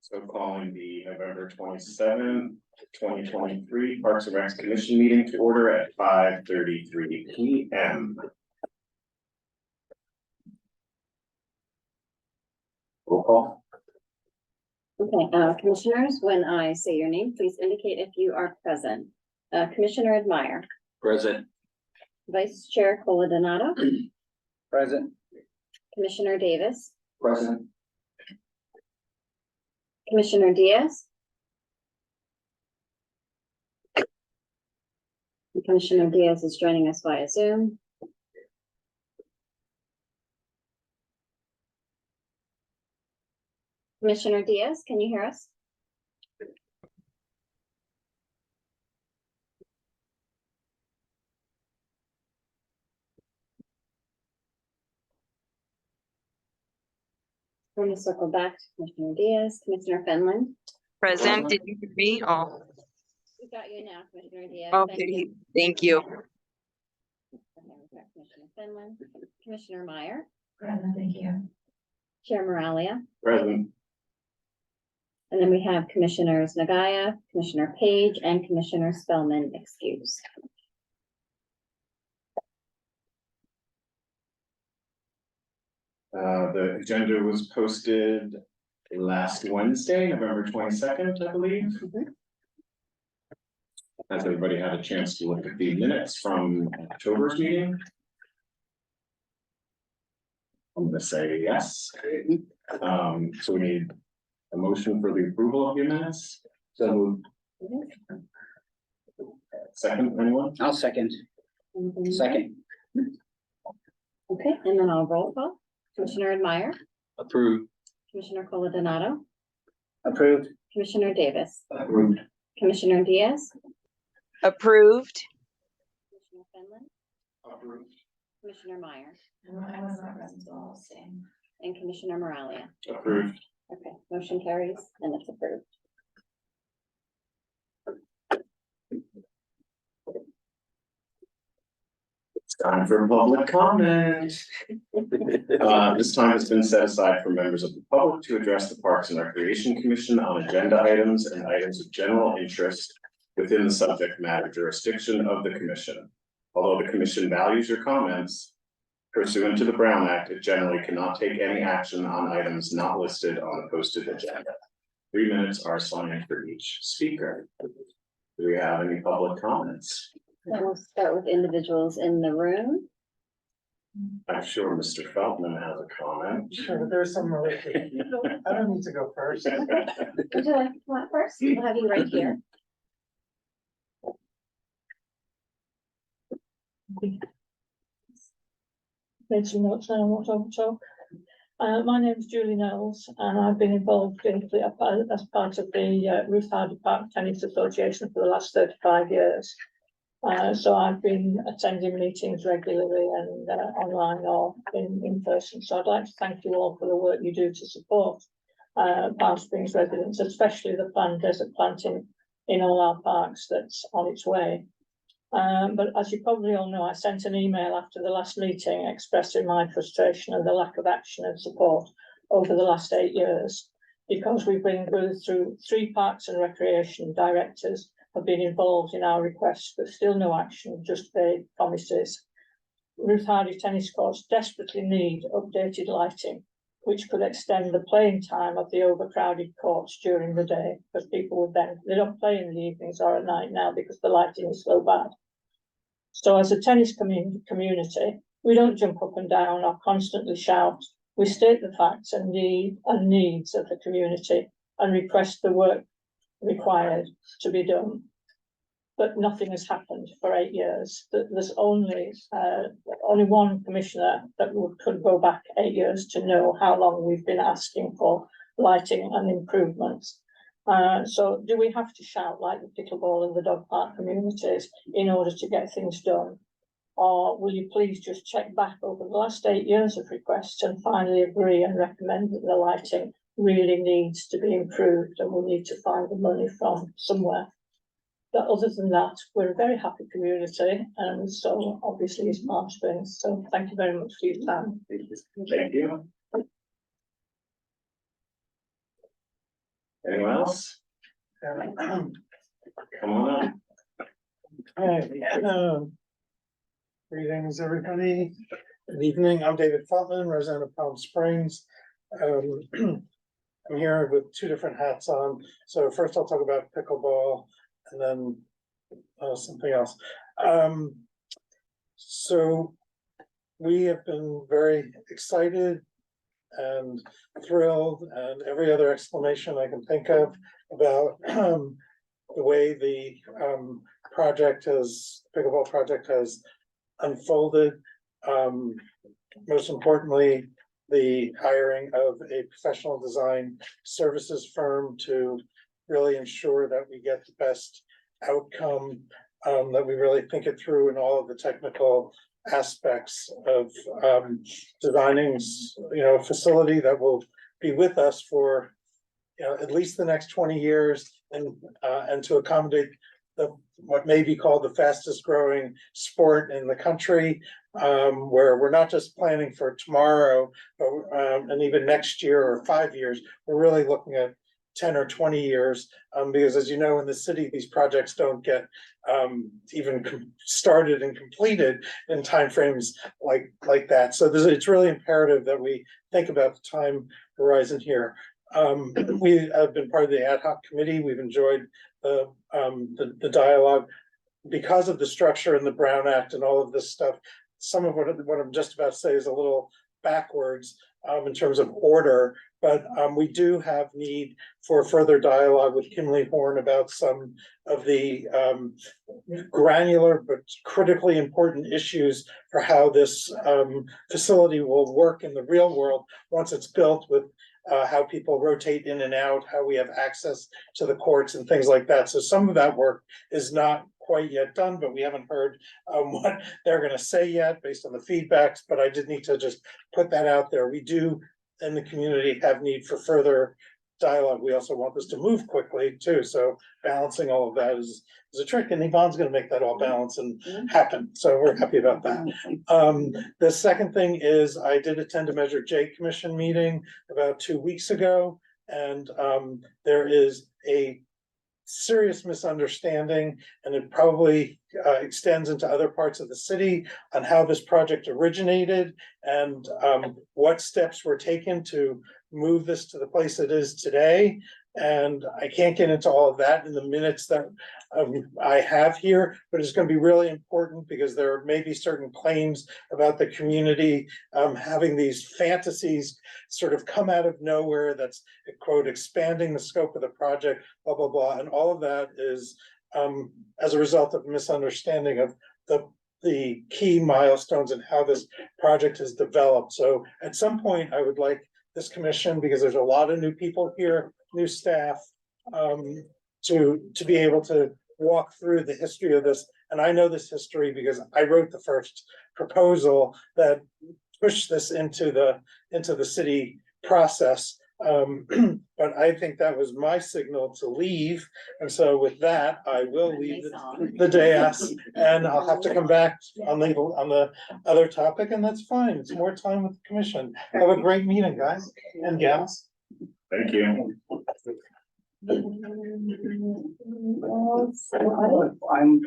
So calling the November 27th, 2023 Parks and Recs Commission meeting to order at 5:33 p.m. Roll call. Okay, commissioners, when I say your name, please indicate if you are present. Commissioner Admire, Present. Vice Chair Coladonato, Present. Commissioner Davis, Present. Commissioner Diaz. Commissioner Diaz is joining us via Zoom. Commissioner Diaz, can you hear us? We're going to circle back to Commissioner Diaz. Commissioner Fenlon. Present, did you hear me? Oh, We got you now, Commissioner Diaz. Thank okay, you. thank you. Okay, we've got Commissioner Fenlon, Commissioner Meyer, Present, thank you. Chair Moralia, Present. and then we have Commissioners Nagaya, Commissioner Page, and Commissioner Spellman excused. The agenda was posted last Wednesday, November 22nd, I believe. Has everybody had a chance to look at the minutes from October's meeting? I'm gonna say yes. So we need a motion for the approval of the minutes. So second, anyone? I'll second. Second. Okay, and then I'll roll call. Commissioner Admire, Approved. Commissioner Coladonato, Approved. Commissioner Davis, Approved. Commissioner Diaz, Approved. Commissioner Fenlon, Approved. Commissioner Meyer, I was not present, so I'll abstain. and Commissioner Moralia. Approved. Okay, motion carries and it's approved. It's time for public comment. This time has been set aside for members of the public to address the Parks and Recreation Commission on agenda items and items of general interest within the subject matter jurisdiction of the commission. Although the commission values your comments, pursuant to the Brown Act, it generally cannot take any action on items not listed on the posted agenda. 3 minutes are assigned for each speaker. Do we have any public comments? And we'll start with individuals in the room. I'm sure Mr. Feldman has a comment. Sure, there's some related. I don't need to go first. Would you like to come up first? We'll have you right here. Made some notes now on what I will talk. My name is Julie Knowles and I've been involved deeply as part of the Ruth Hardy Park Tennis Association for the last 35 years. So I've been attending meetings regularly and online or in person. So I'd like to thank you all for the work you do to support Palm Springs residents, especially the planned desert planting in all our parks that's on its way. But as you probably all know, I sent an email after the last meeting expressing my frustration and the lack of action and support over the last 8 years, because we've been through 3 parks and recreation directors have been involved in our requests, but still no action, just vague promises. Ruth Hardy tennis courts desperately need updated lighting, which could extend the playing time of the overcrowded courts during the day, because people would then, they don't play in the evenings or at night now because the lighting is so bad. So as a tennis community, we don't jump up and down or constantly shout. We state the facts and needs of the community and request the work required to be done. But nothing has happened for 8 years. There's only one commissioner that could go back 8 years to know how long we've been asking for lighting and improvements. So do we have to shout like the pickleball and the dog park communities in order to get things done? Or will you please just check back over the last 8 years of requests and finally agree and recommend that the lighting really needs to be improved and we need to find the money from somewhere? But other than that, we're a very happy community, and so obviously is Palm Springs. So thank you very much for your time. Thank you. Anyone else? Come on up. Hi, greetings, everybody. Good evening. I'm David Feltman, resident of Palm Springs. I'm here with two different hats on. So first I'll talk about pickleball and then something else. So we have been very excited and thrilled and every other exclamation I can think of about the way the pickleball project has unfolded. Most importantly, the hiring of a professional design services firm to really ensure that we get the best outcome, that we really think it through in all of the technical aspects of designing, a facility that will be with us for at least the next 20 years, and to accommodate what may be called the fastest growing sport in the country, where we're not just planning for tomorrow, but and even next year or 5 years, we're really looking at 10 or 20 years, because as you know, in the city, these projects don't get even started and completed in timeframes like that. So it's really imperative that we think about the time horizon here. We have been part of the ad hoc committee. We've enjoyed the dialogue because of the structure in the Brown Act and all of this stuff. Some of what I'm just about to say is a little backwards in terms of order, but we do have need for further dialogue with Kimley Horn about some of the granular but critically important issues for how this facility will work in the real world once it's built, with how people rotate in and out, how we have access to the courts and things like that. So some of that work is not quite yet done, but we haven't heard what they're going to say yet based on the feedbacks, but I did need to just put that out there. We do in the community have need for further dialogue. We also want this to move quickly too, so balancing all of that is a trick, and Yvonne's going to make that all balance and happen, so we're happy about that. The second thing is I did attend a Measure J Commission meeting about 2 weeks ago, and there is a serious misunderstanding, and it probably extends into other parts of the city, on how this project originated and what steps were taken to move this to the place it is today. And I can't get into all of that in the minutes that I have here, but it's going to be really important because there may be certain claims about the community having these fantasies sort of come out of nowhere that's, quote, expanding the scope of the project, blah, blah, blah. And all of that is as a result of misunderstanding of the key milestones and how this project is developed. So at some point, I would like this commission, because there's a lot of new people here, new staff, to be able to walk through the history of this. And I know this history because I wrote the first proposal that pushed this into the city process. But I think that was my signal to leave. And so with that, I will leave the dais, and I'll have to come back on the other topic, and that's fine. It's more time with the commission. Have a great meeting, guys and gals. Thank you. I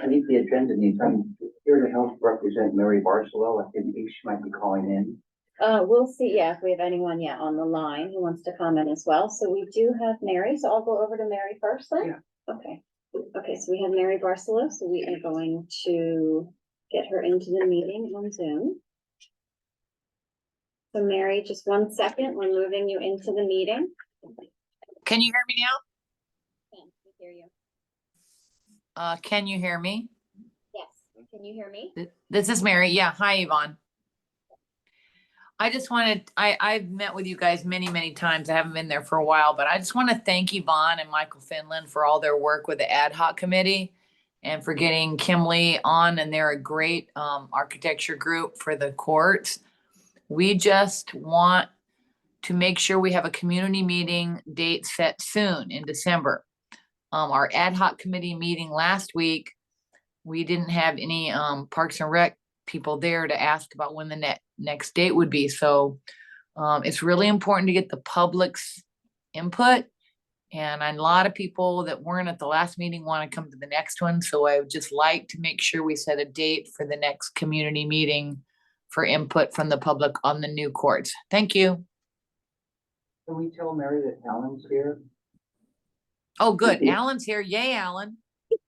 need the agenda needs. I'm here to help represent Mary Barcelo. I think she might be calling in. We'll see, if we have anyone yet on the line who wants to comment as well. So we do have Mary, so I'll go over to Mary first then. Yeah. Okay, so we have Mary Barcelo, so we are going to get her into the meeting on Zoom. So Mary, just 1 second, we're moving you into the meeting. Can you hear me now? Can we hear you? Can you hear me? Yes, can you hear me? This is Mary. Yeah. Hi, Yvonne. I just wanted, I've met with you guys many, many times. I haven't been there for a while, but I just want to thank Yvonne and Michael Finland for all their work with the ad hoc committee and for getting Kimley on, and they're a great architecture group for the courts. We just want to make sure we have a community meeting date set soon in December. Our ad hoc committee meeting last week, we didn't have any Parks and Rec people there to ask about when the next date would be. So it's really important to get the public's input And a lot of people that weren't at the last meeting want to come to the next one, so I would just like to make sure we set a date for the next community meeting for input from the public on the new courts. Thank you. Can we tell Mary that Alan's here? Oh, good. Alan's here. Yay, Alan.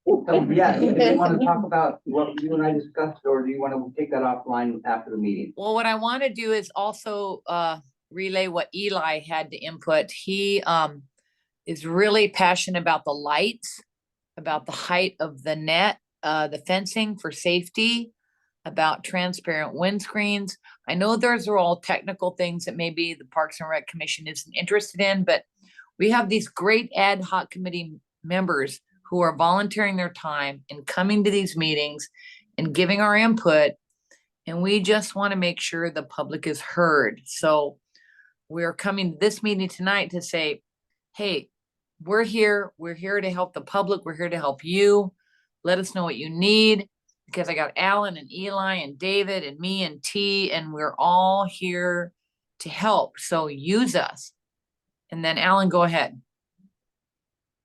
So, yeah, do you want to talk about what you and I discussed, or do you want to take that offline after the meeting? Well, what I want to do is also relay what Eli had to input. He is really passionate about the lights, about the height of the net, the fencing for safety, about transparent windscreens. I know those are all technical things that maybe the Parks and Rec Commission isn't interested in, but we have these great ad hoc committee members who are volunteering their time and coming to these meetings and giving our input. And we just want to make sure the public is heard. So we're coming to this meeting tonight to say, hey, we're here to help the public. We're here to help you. Let us know what you need, because I got Alan and Eli and David and me and T, and we're all here to help. So use us. And then Alan, go ahead.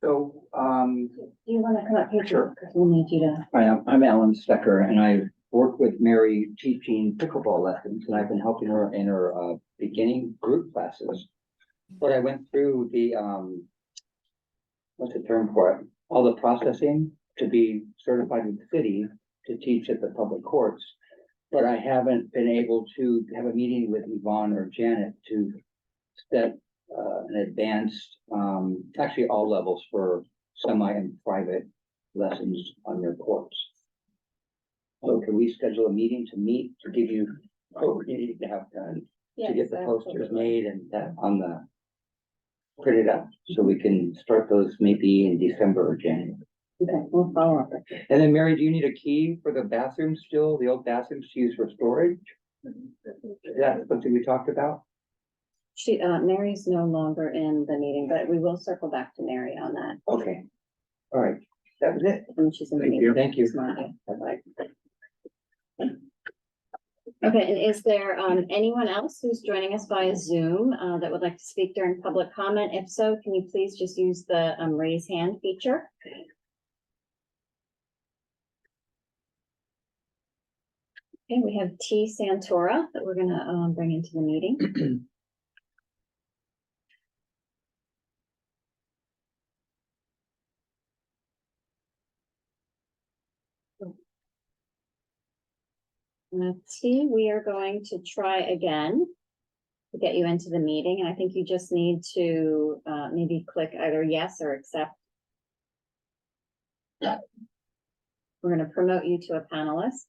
So, Do you want to come up here? Sure. Because we'll need you to. hi, I'm Alan Stecker, and I work with Mary teaching pickleball lessons, and I've been helping her in her beginning group classes. But I went through the what's the term for it? All the processing to be certified with the city to teach at the public courts. But I haven't been able to have a meeting with Yvonne or Janet to set an advanced, actually all levels for semi and private lessons on your courts. So can we schedule a meeting to meet, to give you what we need to have done, to get the posters made and that on the printed up, so we can start those maybe in December or January. Okay, we'll follow up. And then Mary, do you need a key for the bathroom still, the old bathrooms to use for storage? Is that something we talked about? She, Mary's no longer in the meeting, but we will circle back to Mary on that. Okay, all right, that was it. When she's in the Thank meeting. you. Thank you. Tomorrow. Okay, and is there anyone else who's joining us via Zoom that would like to speak during public comment? If so, can you please just use the raise hand feature? Okay, we have T Santora that we're gonna bring into the meeting. T, we are going to try again to get you into the meeting, and I think you just need to maybe click either yes or accept. We're gonna promote you to a panelist.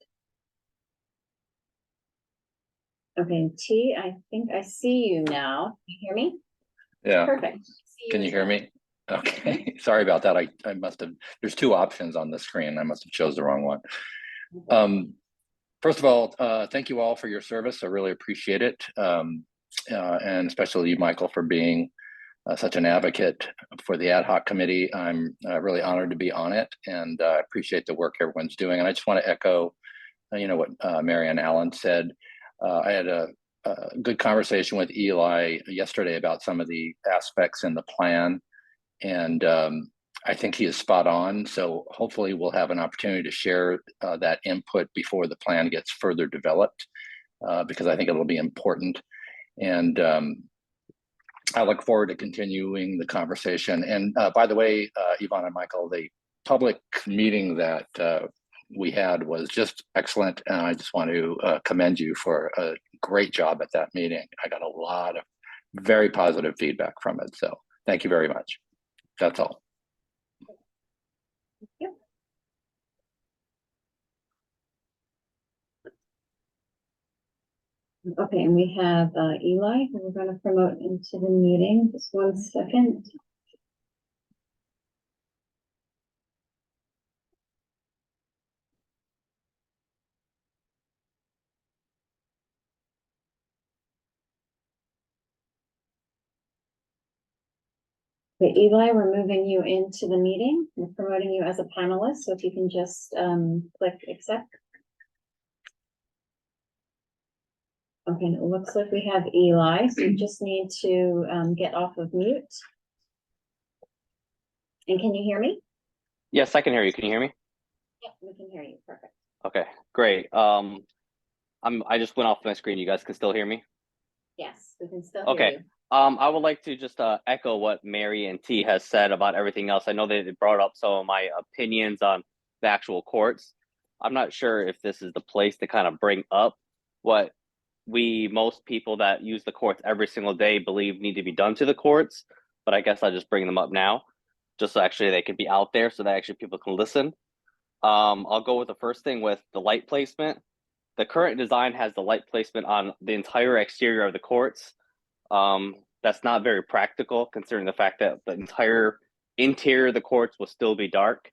Okay, T, I think I see you now. You hear me? Yeah, Perfect. See can you as hear well. me? Okay, sorry about that. I must have, there's two options on the screen. I must have chose the wrong one. First of all, thank you all for your service. I really appreciate it. And especially you, Michael, for being such an advocate for the ad hoc committee. I'm really honored to be on it, and I appreciate the work everyone's doing. And I just want to echo, what Mary and Alan said. I had a good conversation with Eli yesterday about some of the aspects in the plan, and I think he is spot on. So hopefully we'll have an opportunity to share that input before the plan gets further developed, because I think it'll be important. And I look forward to continuing the conversation. And by the way, Yvonne and Michael, the public meeting that we had was just excellent. And I just want to commend you for a great job at that meeting. I got a lot of very positive feedback from it. So thank you very much. That's all. Yep. Okay, and we have Eli, who we're going to promote into the meeting. Just 1 second. Okay, Eli, we're moving you into the meeting. We're promoting you as a panelist, so if you can just click accept. Okay, and it looks like we have Eli, so you just need to get off of mute. And can you hear me? Yes, I can hear you. Can you hear me? Yeah, we can hear you. Perfect. Okay, great. I just went off my screen. You guys can still hear me? Yes, we can still hear Okay. you. I would like to just echo what Mary and T has said about everything else. I know they brought up some of my opinions on the actual courts. I'm not sure if this is the place to kind of bring up what most people that use the courts every single day believe need to be done to the courts, but I guess I'll just bring them up now, just so actually they can be out there so that actually people can listen. I'll go with the first thing with the light placement. The current design has the light placement on the entire exterior of the courts. That's not very practical considering the fact that the entire interior of the courts will still be dark.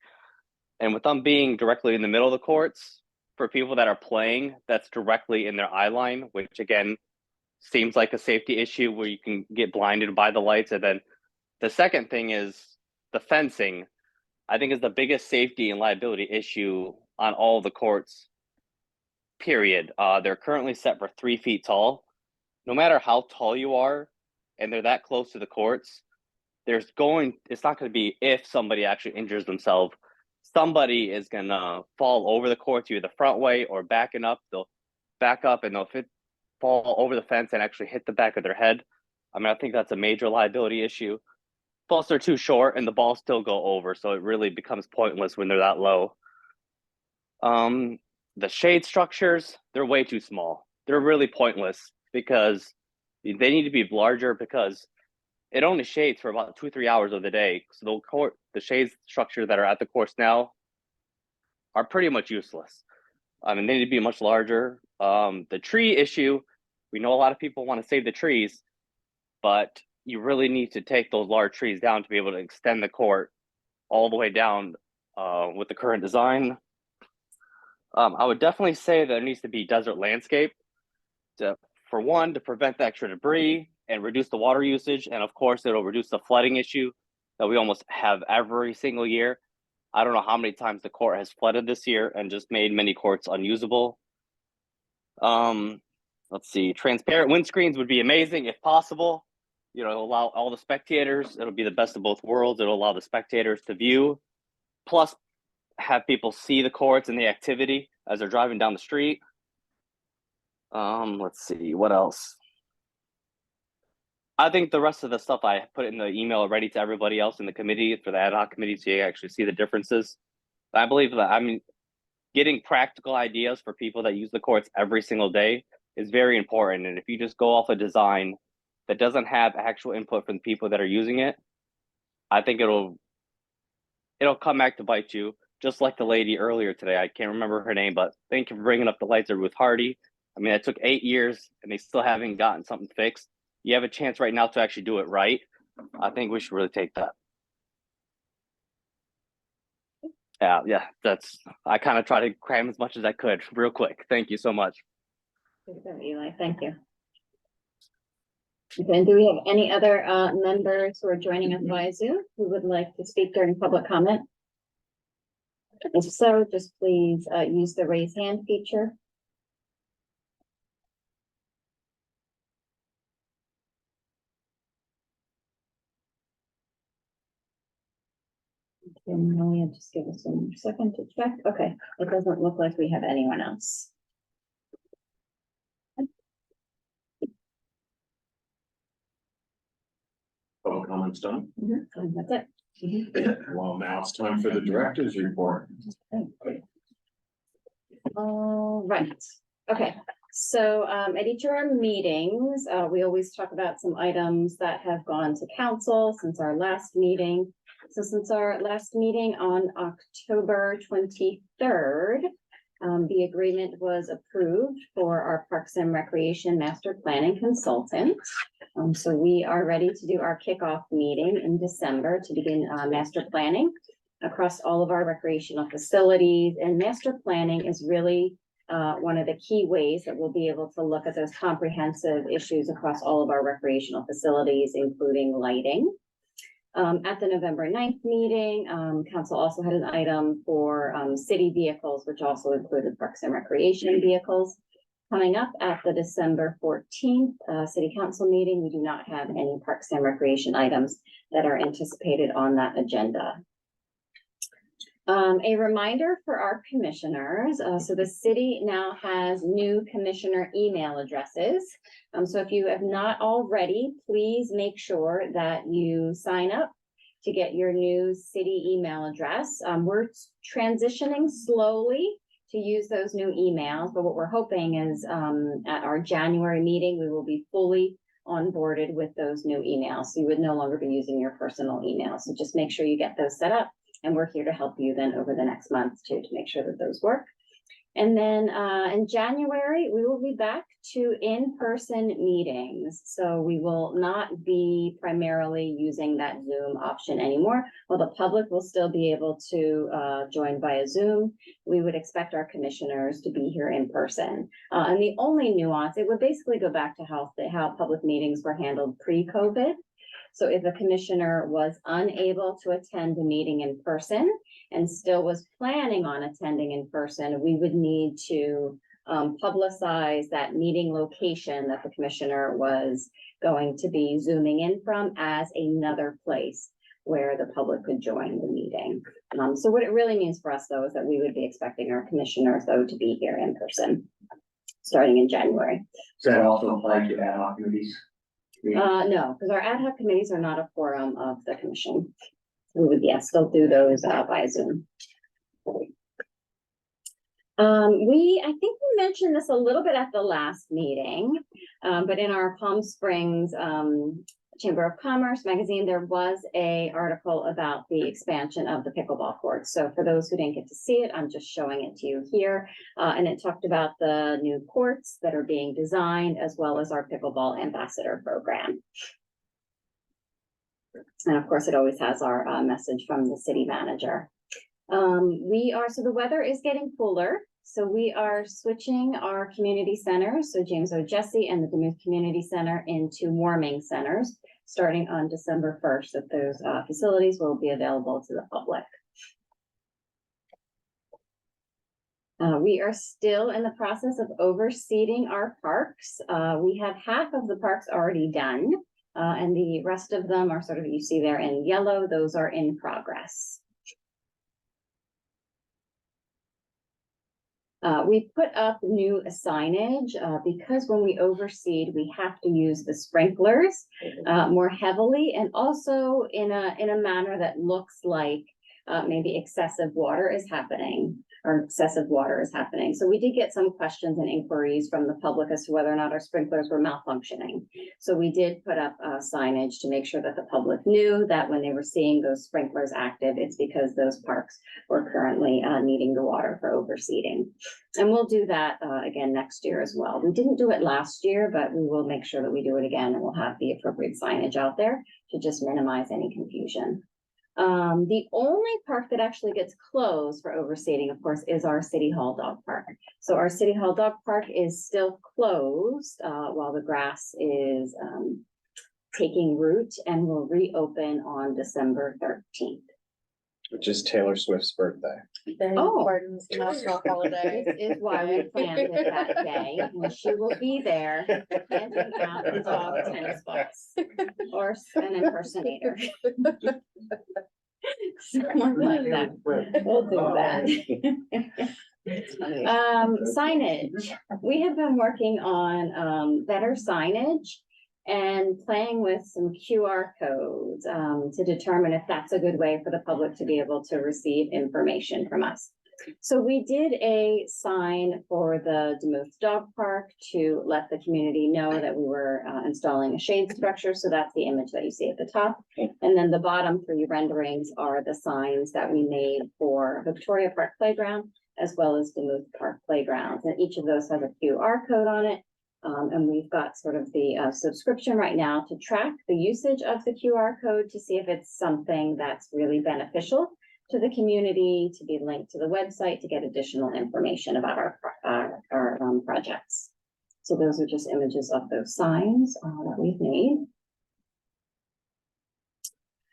And with them being directly in the middle of the courts, for people that are playing, that's directly in their eye line, which again seems like a safety issue where you can get blinded by the lights. And then the second thing is the fencing, I think is the biggest safety and liability issue on all the courts, period. They're currently set for 3 feet tall. No matter how tall you are, and they're that close to the courts, it's not going to be if somebody actually injures themselves. Somebody is going to fall over the courts, either the front way or backing up. They'll back up and they'll fall over the fence and actually hit the back of their head. I mean, I think that's a major liability issue. Plus, they're too short and the balls still go over, so it really becomes pointless when they're that low. The shade structures, they're way too small. They're really pointless because they need to be larger because it only shades for about 2 or 3 hours of the day. So the shade structure that are at the course now are pretty much useless. They need to be much larger. The tree issue, we know a lot of people want to save the trees, but you really need to take those large trees down to be able to extend the court all the way down with the current design. I would definitely say there needs to be desert landscape to prevent the extra debris and reduce the water usage. And of course, it'll reduce the flooding issue that we almost have every single year. I don't know how many times the court has flooded this year and just made many courts unusable. Let's see, transparent windscreens would be amazing if possible. It'll allow all the spectators, it'll be the best of both worlds. It'll allow the spectators to view, plus have people see the courts and the activity as they're driving down the street. Let's see, what else? I think the rest of the stuff I put in the email already to everybody else in the committee for the ad hoc committee so you actually see the differences. I believe that, getting practical ideas for people that use the courts every single day is very important. And if you just go off a design that doesn't have actual input from the people that are using it, I think it'll come back to bite you. Just like the lady earlier today, I can't remember her name, but thank you for bringing up the lights of Ruth Hardy. It took 8 years and they still haven't gotten something fixed. You have a chance right now to actually do it right. I think we should really take that. Yeah, I kind of try to cram as much as I could real quick. Thank you so much. Eli, thank you. Okay, and do we have any other members who are joining us via Zoom who would like to speak during public comment? If so, just please use the raise hand feature. And just give us 1 second to check. Okay, it doesn't look like we have anyone else. Public comments done? And that's it. Well, now it's time for the director's report. All right, okay. So at each of our meetings, we always talk about some items that have gone to council since our last meeting. So since our last meeting on October 23rd, the agreement was approved for our Parks and Recreation Master Planning Consultant. So we are ready to do our kickoff meeting in December to begin master planning across all of our recreational facilities. And master planning is really one of the key ways that we'll be able to look at those comprehensive issues across all of our recreational facilities, including lighting. At the November 9th meeting, council also had an item for city vehicles, which also included Parks and Recreation vehicles. Coming up at the December 14th, city council meeting, we do not have any Parks and Recreation items that are anticipated on that agenda. A reminder for our commissioners, so the city now has new commissioner email addresses. So if you have not already, please make sure that you sign up to get your new city email address. We're transitioning slowly to use those new emails, but what we're hoping is at our January meeting, we will be fully onboarded with those new emails. So you would no longer be using your personal emails. So just make sure you get those set up. And we're here to help you then over the next month too, to make sure that those work. And then in January, we will be back to in-person meetings. So we will not be primarily using that Zoom option anymore. While the public will still be able to join via Zoom, we would expect our commissioners to be here in person. And the only nuance, it would basically go back to how public meetings were handled pre-COVID. So if a commissioner was unable to attend a meeting in person and still was planning on attending in person, we would need to publicize that meeting location that the commissioner was going to be zooming in from as another place where the public could join the meeting. So what it really means for us though, is that we would be expecting our commissioners though to be here in person starting in January. Does that also apply to ad hoc committees? No, because our ad hoc committees are not a forum of the commission. We would, yes, still do those via Zoom. I think we mentioned this a little bit at the last meeting, but in our Palm Springs Chamber of Commerce magazine, there was an article about the expansion of the pickleball courts. So for those who didn't get to see it, I'm just showing it to you here. And it talked about the new courts that are being designed, as well as our pickleball ambassador program. And of course, it always has our message from the city manager. So the weather is getting cooler. So we are switching our community centers, so James O. Jesse and the Duluth Community Center, into warming centers, starting on December 1st, that those facilities will be available to the public. We are still in the process of overseeding our parks. We have half of the parks already done, and the rest of them are sort of, you see there in yellow, those are in progress. We put up new signage because when we overseed, we have to use the sprinklers more heavily, and also in a manner that looks like maybe excessive water is happening. So we did get some questions and inquiries from the public as to whether or not our sprinklers were malfunctioning. So we did put up signage to make sure that the public knew that when they were seeing those sprinklers active, it's because those parks were currently needing the water for overseeding. And we'll do that again next year as well. We didn't do it last year, but we will make sure that we do it again, and we'll have the appropriate signage out there to just minimize any confusion. The only park that actually gets closed for overseeding, of course, is our City Hall Dog Park. So our City Hall Dog Park is still closed while the grass is taking root, and will reopen on December 13th. Which is Taylor Swift's birthday. Very Oh. important national holiday. This is why we planned it that day, and she will be there handing out the dog tennis balls, or an impersonator. Someone like that. We'll do that. Signage. We have been working on better signage and playing with some QR codes to determine if that's a good way for the public to be able to receive information from us. So we did a sign for the Demuth Dog Park to let the community know that we were installing a shade structure. So that's the image that you see at the top. And then the bottom 3 renderings are the signs that we made for Victoria Park Playground, as well as Demuth Park Playgrounds. And each of those has a QR code on it. And we've got sort of the subscription right now to track the usage of the QR code to see if it's something that's really beneficial to the community, to be linked to the website, to get additional information about our projects. So those are just images of those signs that we've made.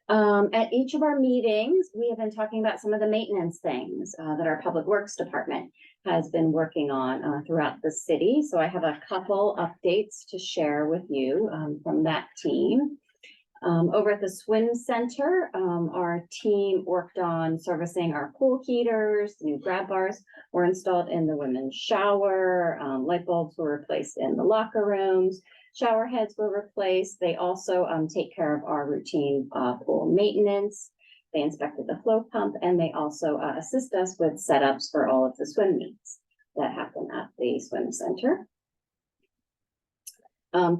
At each of our meetings, we have been talking about some of the maintenance things that our Public Works Department has been working on throughout the city. So I have a couple updates to share with you from that team. Over at the swim center, our team worked on servicing our pool heaters. New grab bars were installed in the women's shower. Light bulbs were replaced in the locker rooms. Shower heads were replaced. They also take care of our routine pool maintenance. They inspected the flow pump, and they also assist us with setups for all of the swim meets that happen at the swim center.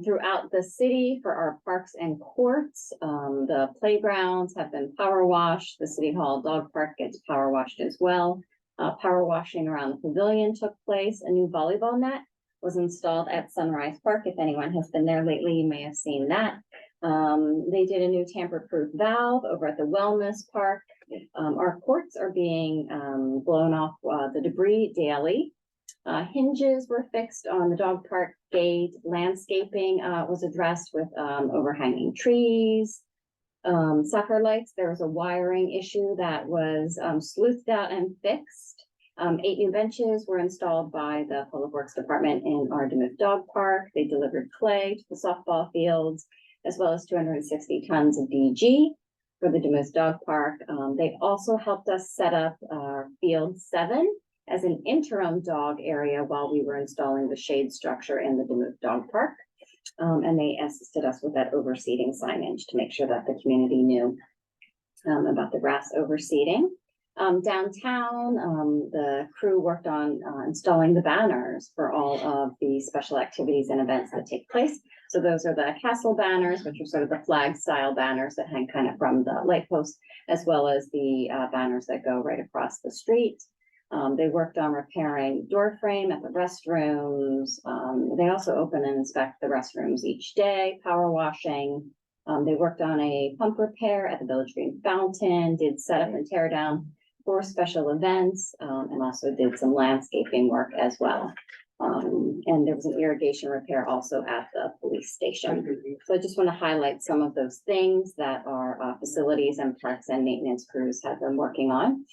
Throughout the city for our parks and courts, the playgrounds have been power washed. The City Hall dog park gets power washed as well. Power washing around the pavilion took place. A new volleyball net was installed at Sunrise Park. If anyone has been there lately, you may have seen that. They did a new tamper-proof valve over at the wellness park. Our courts are being blown off the debris daily. Hinges were fixed on the dog park gate. Landscaping was addressed with overhanging trees. Sucker lights, there was a wiring issue that was sleuthed out and fixed. 8 new benches were installed by the Public Works Department in our Demuth Dog Park. They delivered clay to the softball fields, as well as 260 tons of DG for the Demuth Dog Park. They also helped us set up Field 7 as an interim dog area while we were installing the shade structure in the Demuth Dog Park. And they assisted us with that overseeding signage to make sure that the community knew about the grass overseeding. Downtown, the crew worked on installing the banners for all of the special activities and events that take place. So those are the castle banners, which are sort of the flag style banners that hang kind of from the light post, as well as the banners that go right across the street. They worked on repairing door frame at the restrooms. They also open and inspect the restrooms each day, power washing. They worked on a pump repair at the Village Green Fountain, did setup and tear down for special events, and also did some landscaping work as well. And there was an irrigation repair also at the police station. So I just want to highlight some of those things that our facilities and parks and maintenance crews have been working on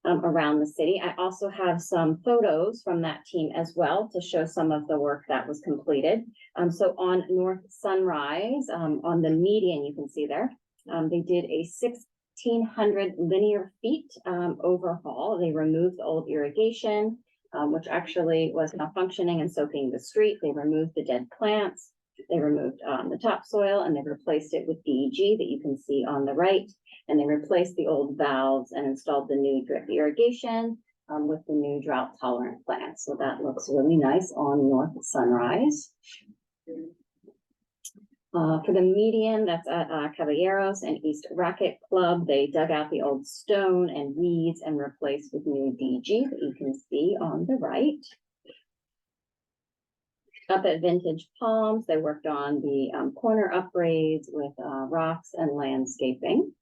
around the city. I also have some photos from that team as well to show some of the work that was completed. So on North Sunrise, on the median, you can see there, they did a 1,600 linear feet overhaul. They removed the old irrigation, which actually was not functioning and soaking the street. They removed the dead plants. They removed the topsoil, and they replaced it with DEG that you can see on the right. And they replaced the old valves and installed the new drip irrigation with the new drought tolerant plants. So that looks really nice on North Sunrise. For the median, that's at Caballeros and East Racket Club. They dug out the old stone and weeds and replaced with new DG that you can see on the right. Up at Vintage Palms, they worked on the corner upgrades with rocks and landscaping.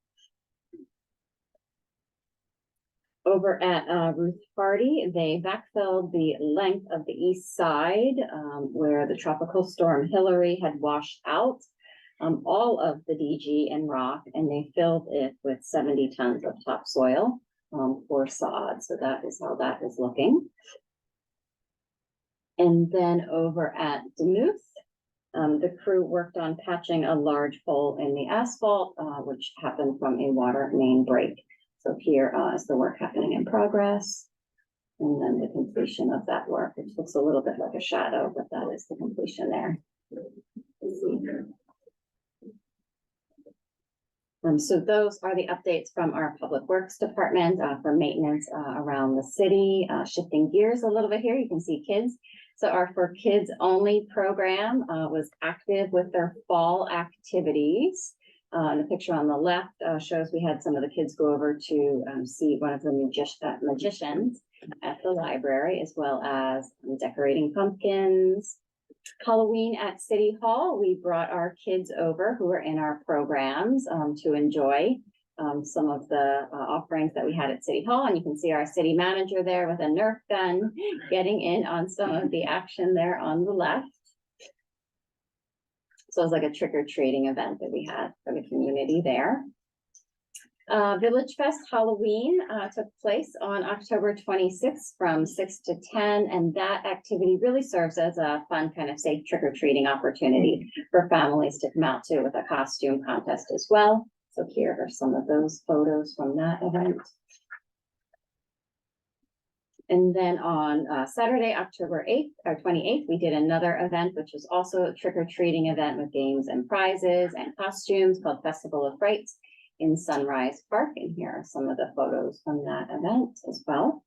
Over at Ruth Hardy, they backfilled the length of the east side where the tropical storm Hillary had washed out all of the DG and rock, and they filled it with 70 tons of topsoil for sod. So that is how that is looking. And then over at Demuth, the crew worked on patching a large hole in the asphalt, which happened from a water main break. So here is the work happening in progress. And then the completion of that work, which looks a little bit like a shadow, but that is the completion there. So those are the updates from our Public Works Department for maintenance around the city. Shifting gears a little bit here, you can see kids. So our For Kids Only program was active with their fall activities. And the picture on the left shows we had some of the kids go over to see one of the magicians at the library, as well as decorating pumpkins. Halloween at City Hall, we brought our kids over who were in our programs to enjoy some of the offerings that we had at City Hall. And you can see our city manager there with a Nerf gun getting in on some of the action there on the left. So it was like a trick-or-treating event that we had for the community there. Village Fest Halloween took place on October 26th from 6 to 10, and that activity really serves as a fun kind of safe trick-or-treating opportunity for families to come out to with a costume contest as well. So here are some of those photos from that event. And then on Saturday, October 8th or 28th, we did another event, which was also a trick-or-treating event with games and prizes and costumes called Festival of Frights in Sunrise Park. And here are some of the photos from that event as well.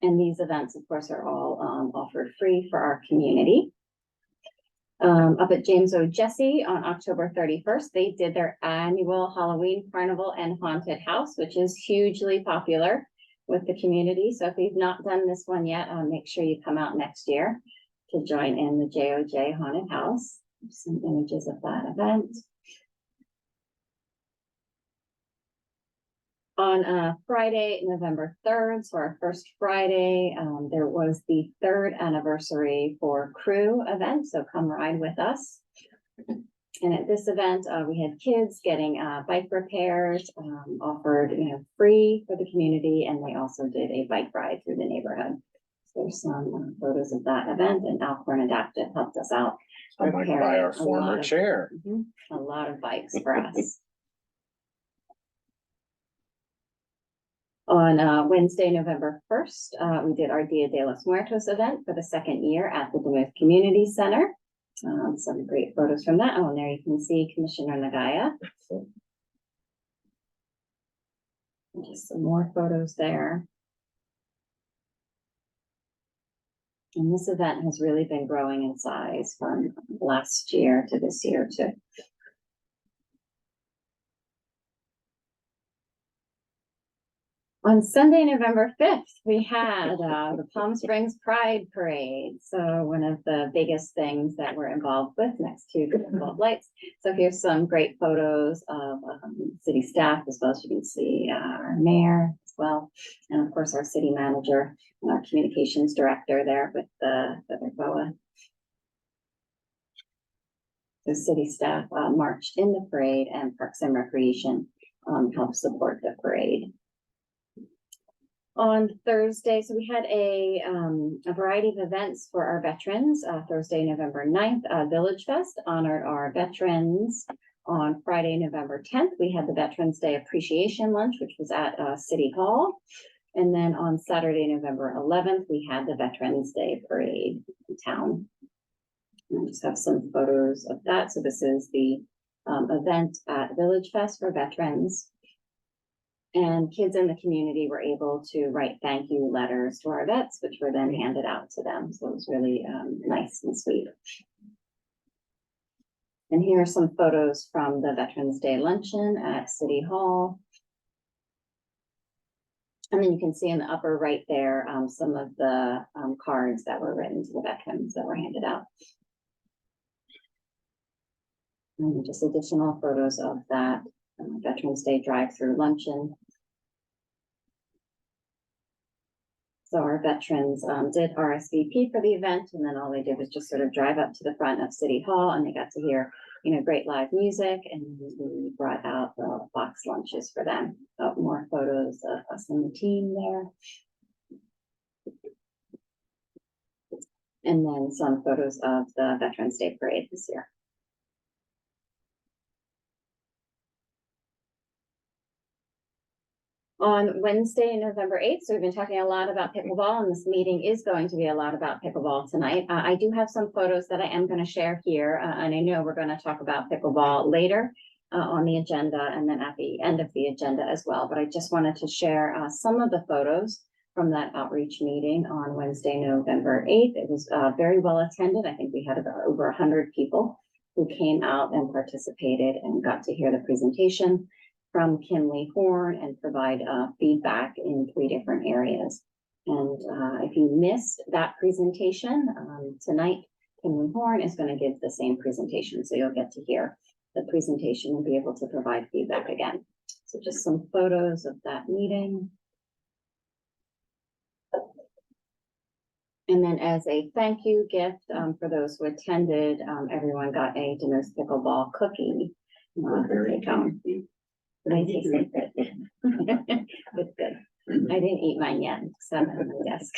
And these events, of course, are all offered free for our community. Up at James O. Jesse on October 31st, they did their annual Halloween Carnival and Haunted House, which is hugely popular with the community. So if you've not done this one yet, make sure you come out next year to join in the JOJ Haunted House. Some images of that event. On Friday, November 3rd, so our first Friday, there was the 3rd anniversary for Crew event, so come ride with us. And at this event, we had kids getting bike repairs offered, free for the community, and they also did a bike ride through the neighborhood. So there's some photos of that event, and Alcorn Adaptive helped us out. I might buy our former chair. A lot of bikes for us. On Wednesday, November 1st, we did our Dia de los Muertos event for the 2nd year at the Duluth Community Center. Some great photos from that. Oh, and there you can see Commissioner Nagaya. Just some more photos there. And this event has really been growing in size from last year to this year too. On Sunday, November 5th, we had the Palm Springs Pride Parade. So one of the biggest things that we're involved with next to the Humboldt Lights. So here's some great photos of city staff, as well as you can see our mayor as well. And of course, our city manager and our communications director there with the BOA. The city staff marched in the parade, and Parks and Recreation helped support the parade. On Thursday, so we had a variety of events for our veterans. Thursday, November 9th, Village Fest honored our veterans. On Friday, November 10th, we had the Veterans Day Appreciation Lunch, which was at City Hall. And then on Saturday, November 11th, we had the Veterans Day Parade in town. I just have some photos of that. So this is the event at Village Fest for veterans. And kids in the community were able to write thank you letters to our vets, which were then handed out to them. So it was really nice and sweet. And here are some photos from the Veterans Day luncheon at City Hall. And then you can see in the upper right there, some of the cards that were written to the veterans that were handed out. And just additional photos of that Veterans Day drive-through luncheon. So our veterans did RSVP for the event, and then all they did was just sort of drive up to the front of City Hall, and they got to hear, great live music, and we brought out the box lunches for them. More photos of us and the team there. And then some photos of the Veterans Day Parade this year. On Wednesday, November 8th, so we've been talking a lot about pickleball, and this meeting is going to be a lot about pickleball tonight. I do have some photos that I am going to share here, and I know we're going to talk about pickleball later on the agenda, and then at the end of the agenda as well. But I just wanted to share some of the photos from that outreach meeting on Wednesday, November 8th. It was very well attended. I think we had about over 100 people who came out and participated and got to hear the presentation from Kinley Horn and provide feedback in 3 different areas. And if you missed that presentation tonight, Kinley Horn is going to give the same presentation. So you'll get to hear the presentation and be able to provide feedback again. So just some photos of that meeting. And then as a thank you gift for those who attended, everyone got a Duluth Pickleball cookie. Take home. They taste like good. Good, good. I didn't eat mine yet, so I'm on my desk.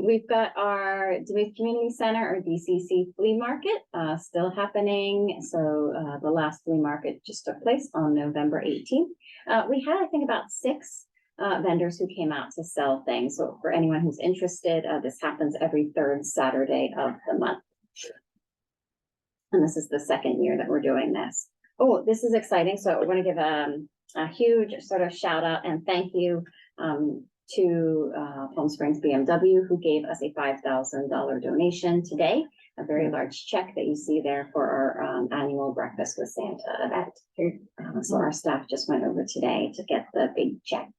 We've got our Duluth Community Center or DCC flea market, still happening. So, the last flea market just took place on November 18th. We had, I think, about 6 vendors who came out to sell things. So for anyone who's interested, this happens every 3rd Saturday of the month. And this is the 2nd year that we're doing this. Oh, this is exciting. So I want to give a huge sort of shout out and thank you to Palm Springs BMW, who gave us a $5,000 donation today, a very large check that you see there for our annual Breakfast with Santa event. So our staff just went over today to get the big check.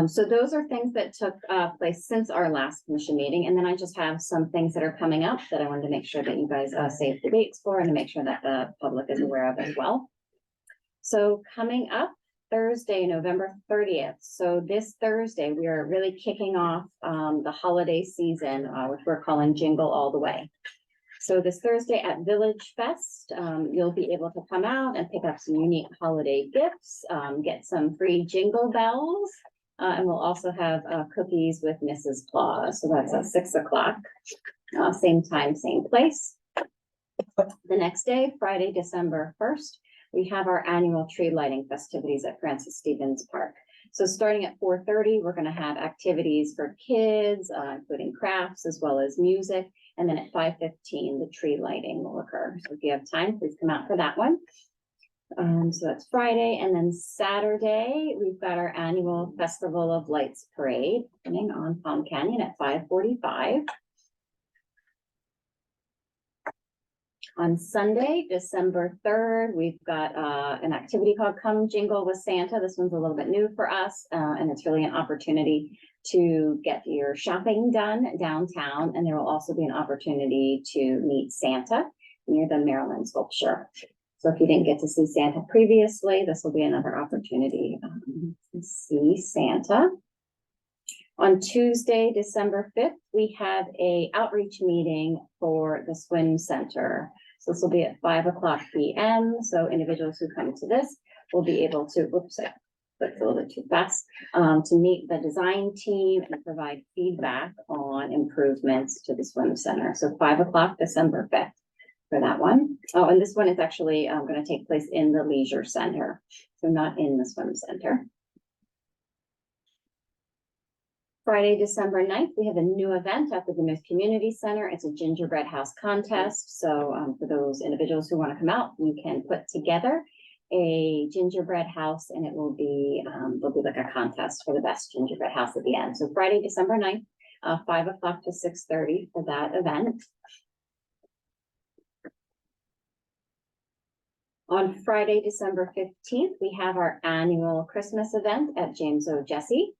So those are things that took place since our last commission meeting. And then I just have some things that are coming up that I wanted to make sure that you guys save the dates for and to make sure that the public is aware of as well. So coming up Thursday, November 30th. So this Thursday, we are really kicking off the holiday season, which we're calling Jingle All the Way. So this Thursday at Village Fest, you'll be able to come out and pick up some unique holiday gifts, get some free jingle bells. And we'll also have cookies with Mrs. Claus. So that's at 6 o'clock, same time, same place. The next day, Friday, December 1st, we have our annual tree lighting festivities at Francis Stevens Park. So starting at 4:30, we're going to have activities for kids, including crafts as well as music. And then at 5:15, the tree lighting will occur. So if you have time, please come out for that one. So that's Friday, and then Saturday, we've got our annual Festival of Lights Parade happening on Palm Canyon at 5:45. On Sunday, December 3rd, we've got an activity called Come Jingle with Santa. This one's a little bit new for us, and it's really an opportunity to get your shopping done downtown, and there will also be an opportunity to meet Santa near the Maryland Sculpture. So if you didn't get to see Santa previously, this will be another opportunity to see Santa. On Tuesday, December 5th, we have an outreach meeting for the swim center. So this will be at 5:00 p.m. So individuals who come to this will be able to, whoops, I clicked a little bit too fast, to meet the design team and provide feedback on improvements to the swim center. So 5:00, December 5th. For that one. Oh, and this one is actually going to take place in the leisure center, so not in the swim center. Friday, December 9th, we have a new event at the Duluth Community Center. It's a gingerbread house contest. So for those individuals who want to come out, you can put together a gingerbread house and it will be, there'll be like a contest for the best gingerbread house at the end. So Friday, December 9th, 5:00 to 6:30 for that event. On Friday, December 15th, we have our annual Christmas event at James O. Jesse.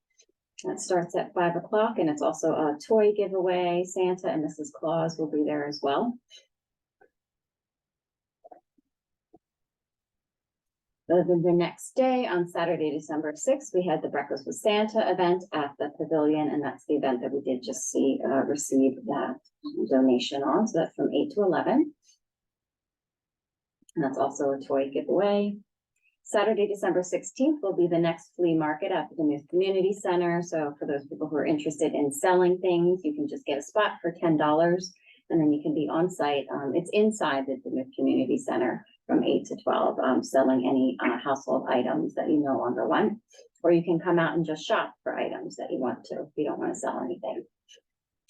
That starts at 5:00 and it's also a toy giveaway. Santa and Mrs. Claus will be there as well. The next day, on Saturday, December 6th, we had the Breakfast with Santa event at the Pavilion, and that's the event that we did just see receive that donation on. So that's from 8 to 11. And that's also a toy giveaway. Saturday, December 16th will be the next flea market at the Duluth Community Center. So for those people who are interested in selling things, you can just get a spot for $10 and then you can be on site. It's inside the Duluth Community Center from 8 to 12, selling any household items that you no longer want. Or you can come out and just shop for items that you want to, if you don't want to sell anything.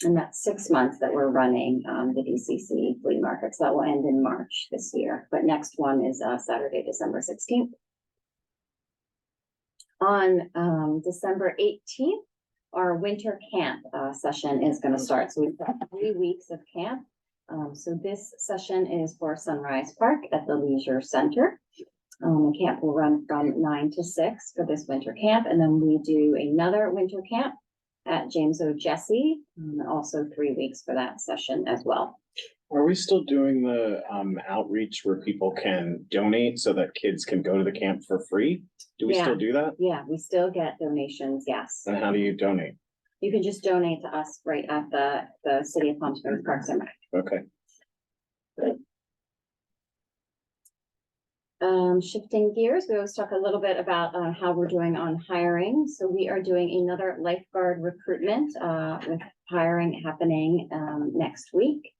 And that's 6 months that we're running the DCC flea market. So that will end in March this year. But next one is Saturday, December 16th. On December 18th, our winter camp session is going to start. So we've got 3 weeks of camp. So this session is for Sunrise Park at the Leisure Center. The camp will run from 9 to 6 for this winter camp. And then we do another winter camp at James O. Jesse, also 3 weeks for that session as well. Are we still doing the outreach where people can donate so that kids can go to the camp for free? Do we Yeah. still do that? Yeah, we still get donations, yes. And how do you donate? You can just donate to us right at the City of Palm Springs Parks and Rec. Okay. Shifting gears, we always talk a little bit about how we're doing on hiring. So we are doing another lifeguard recruitment with hiring happening next week.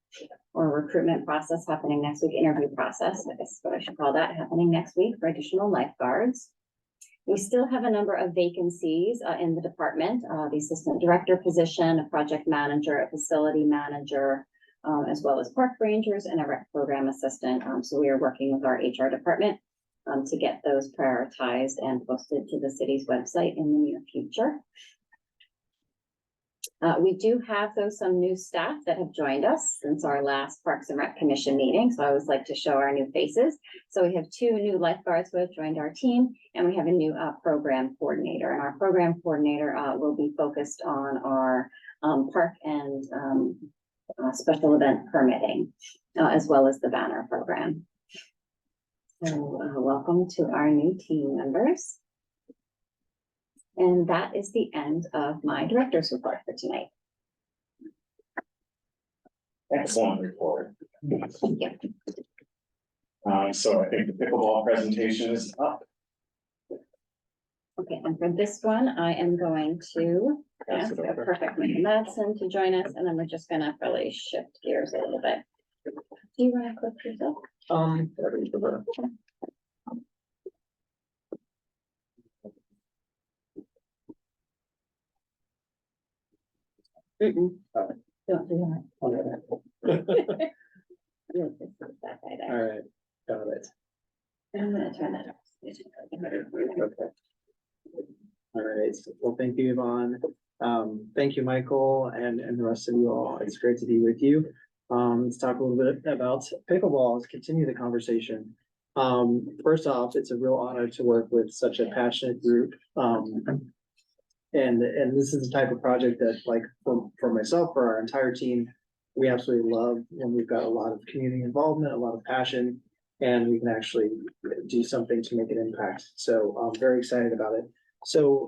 Or recruitment process happening next week, interview process, I guess is what I should call that, happening next week for additional lifeguards. We still have a number of vacancies in the department, the assistant director position, a project manager, a facility manager, as well as park rangers and a rec program assistant. So we are working with our HR department to get those prioritized and posted to the city's website in the near future. We do have some new staff that have joined us since our last Parks and Rec Commission meeting. So I always like to show our new faces. So we have 2 new lifeguards who have joined our team, and we have a new program coordinator. And our program coordinator will be focused on our park and special event permitting, as well as the banner program. So welcome to our new team members. And that is the end of my director's report for tonight. Excellent report. Thank you. So I think the pickleball presentation is up. Okay, and for this one, I am going to Pass ask it a over. perfect Mike Madsen to join us, and then we're just gonna really shift gears a little bit. Do you wanna click yourself? Whatever you prefer. Don't do that. Yeah, this is that guy there. All right, got it. I'm gonna turn that off. Okay. All right, well, thank you, Yvonne. Thank you, Michael, and the rest of you all. It's great to be with you. Let's talk a little bit about pickleball. Let's continue the conversation. First off, it's a real honor to work with such a passionate group. And this is the type of project that, like, for myself, for our entire team, we absolutely love when we've got a lot of community involvement, a lot of passion, and we can actually do something to make an impact. So I'm very excited about it. So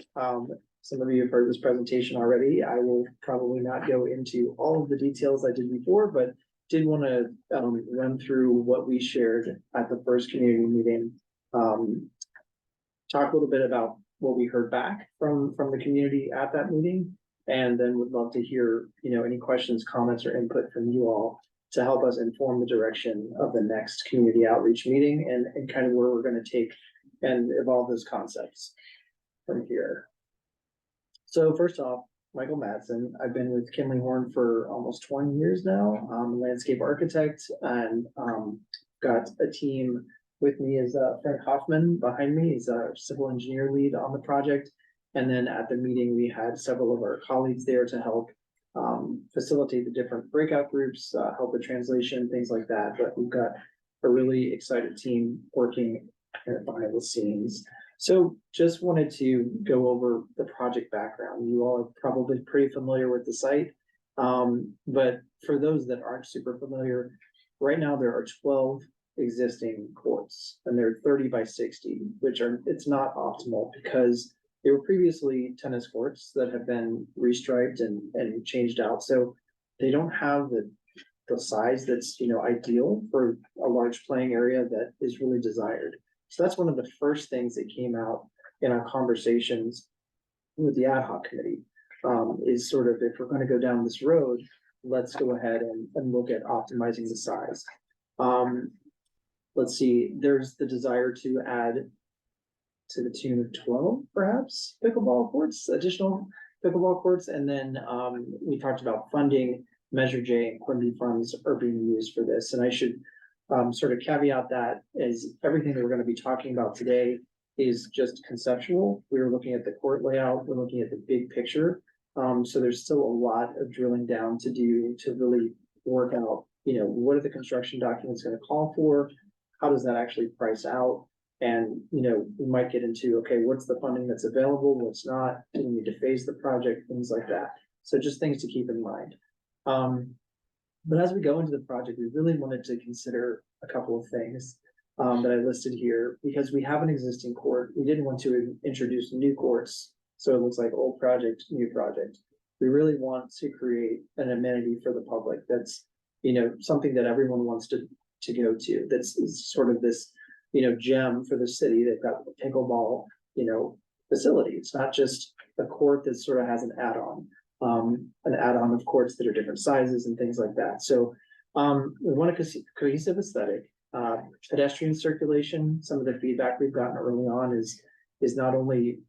some of you have heard this presentation already. I will probably not go into all of the details I did before, but did want to run through what we shared at the first community meeting. Talk a little bit about what we heard back from the community at that meeting. And then would love to hear, any questions, comments, or input from you all to help us inform the direction of the next community outreach meeting and kind of where we're going to take and evolve those concepts from here. So first off, Michael Madsen. I've been with Kinley Horn for almost 20 years now. I'm a landscape architect and got a team with me is Frank Hoffman behind me. He's a civil engineer lead on the project. And then at the meeting, we had several of our colleagues there to help facilitate the different breakout groups, help with translation, things like that. But we've got a really excited team working behind the scenes. So just wanted to go over the project background. You all are probably pretty familiar with the site. But for those that aren't super familiar, right now there are 12 existing courts and they're 30 by 60, it's not optimal because they were previously tennis courts that have been restriped and changed out. So they don't have the size that's, ideal for a large playing area that is really desired. So that's one of the first things that came out in our conversations with the ad hoc committee, is sort of, if we're going to go down this road, let's go ahead and look at optimizing the size. Let's see, there's the desire to add to the tune of 12, perhaps, pickleball courts, additional pickleball courts. And then we talked about funding. Measure J and Quimby funds are being used for this. And I should sort of caveat that as everything that we're going to be talking about today is just conceptual. We're looking at the court layout, we're looking at the big picture. So there's still a lot of drilling down to do to really work out, what are the construction documents going to call for? How does that actually price out? And, we might get into, okay, what's the funding that's available? What's not? Do we need to phase the project? Things like that. So just things to keep in mind. But as we go into the project, we really wanted to consider a couple of things that I listed here because we have an existing court. We didn't want to introduce new courts. So it looks like old project, new project. we really want to create an amenity for the public that's, something that everyone wants to go to. That's is sort of this, gem for the city. They've got the pickleball, facility. It's not just a court that sort of has an add-on of courts that are different sizes and things like that. So we want a cohesive aesthetic, pedestrian circulation. Some of the feedback we've gotten early on is not only,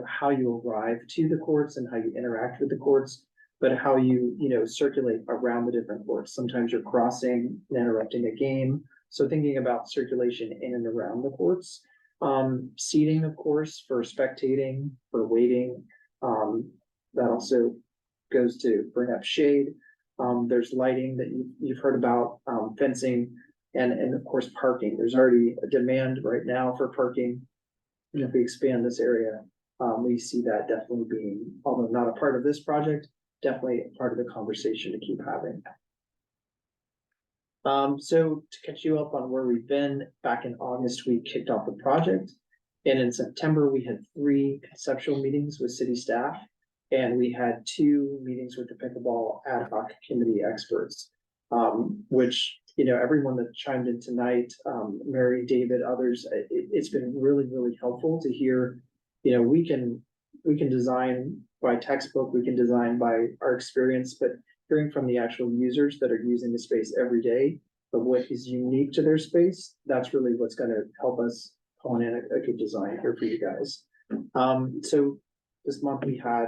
how you arrive to the courts and how you interact with the courts, but how you, circulate around the different courts. Sometimes you're crossing and interrupting a game. So thinking about circulation in and around the courts. Seating, of course, for spectating, for waiting. That also goes to bring up shade. There's lighting that you've heard about, fencing, and of course, parking. There's already a demand right now for parking. And if we expand this area, we see that definitely being, although not a part of this project, definitely a part of the conversation to keep having. So to catch you up on where we've been, back in August, we kicked off the project. And in September, we had 3 conceptual meetings with city staff. And we had 2 meetings with the pickleball ad hoc committee experts, which, everyone that chimed in tonight, Mary, David, others, it's been really, really helpful to hear, we can design by textbook, we can design by our experience, but hearing from the actual users that are using the space every day, but what is unique to their space, that's really what's going to help us hone in a good design here for you guys. So this month we had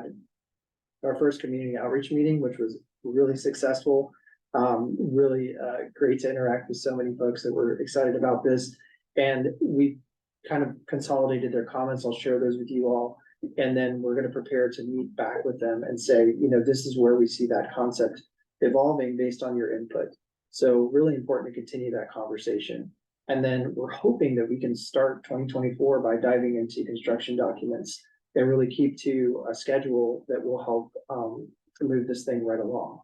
our first community outreach meeting, which was really successful. Really great to interact with so many folks that were excited about this. And we kind of consolidated their comments. I'll share those with you all. And then we're going to prepare to meet back with them and say, this is where we see that concept evolving based on your input. So really important to continue that conversation. And then we're hoping that we can start 2024 by diving into construction documents and really keep to a schedule that will help to move this thing right along.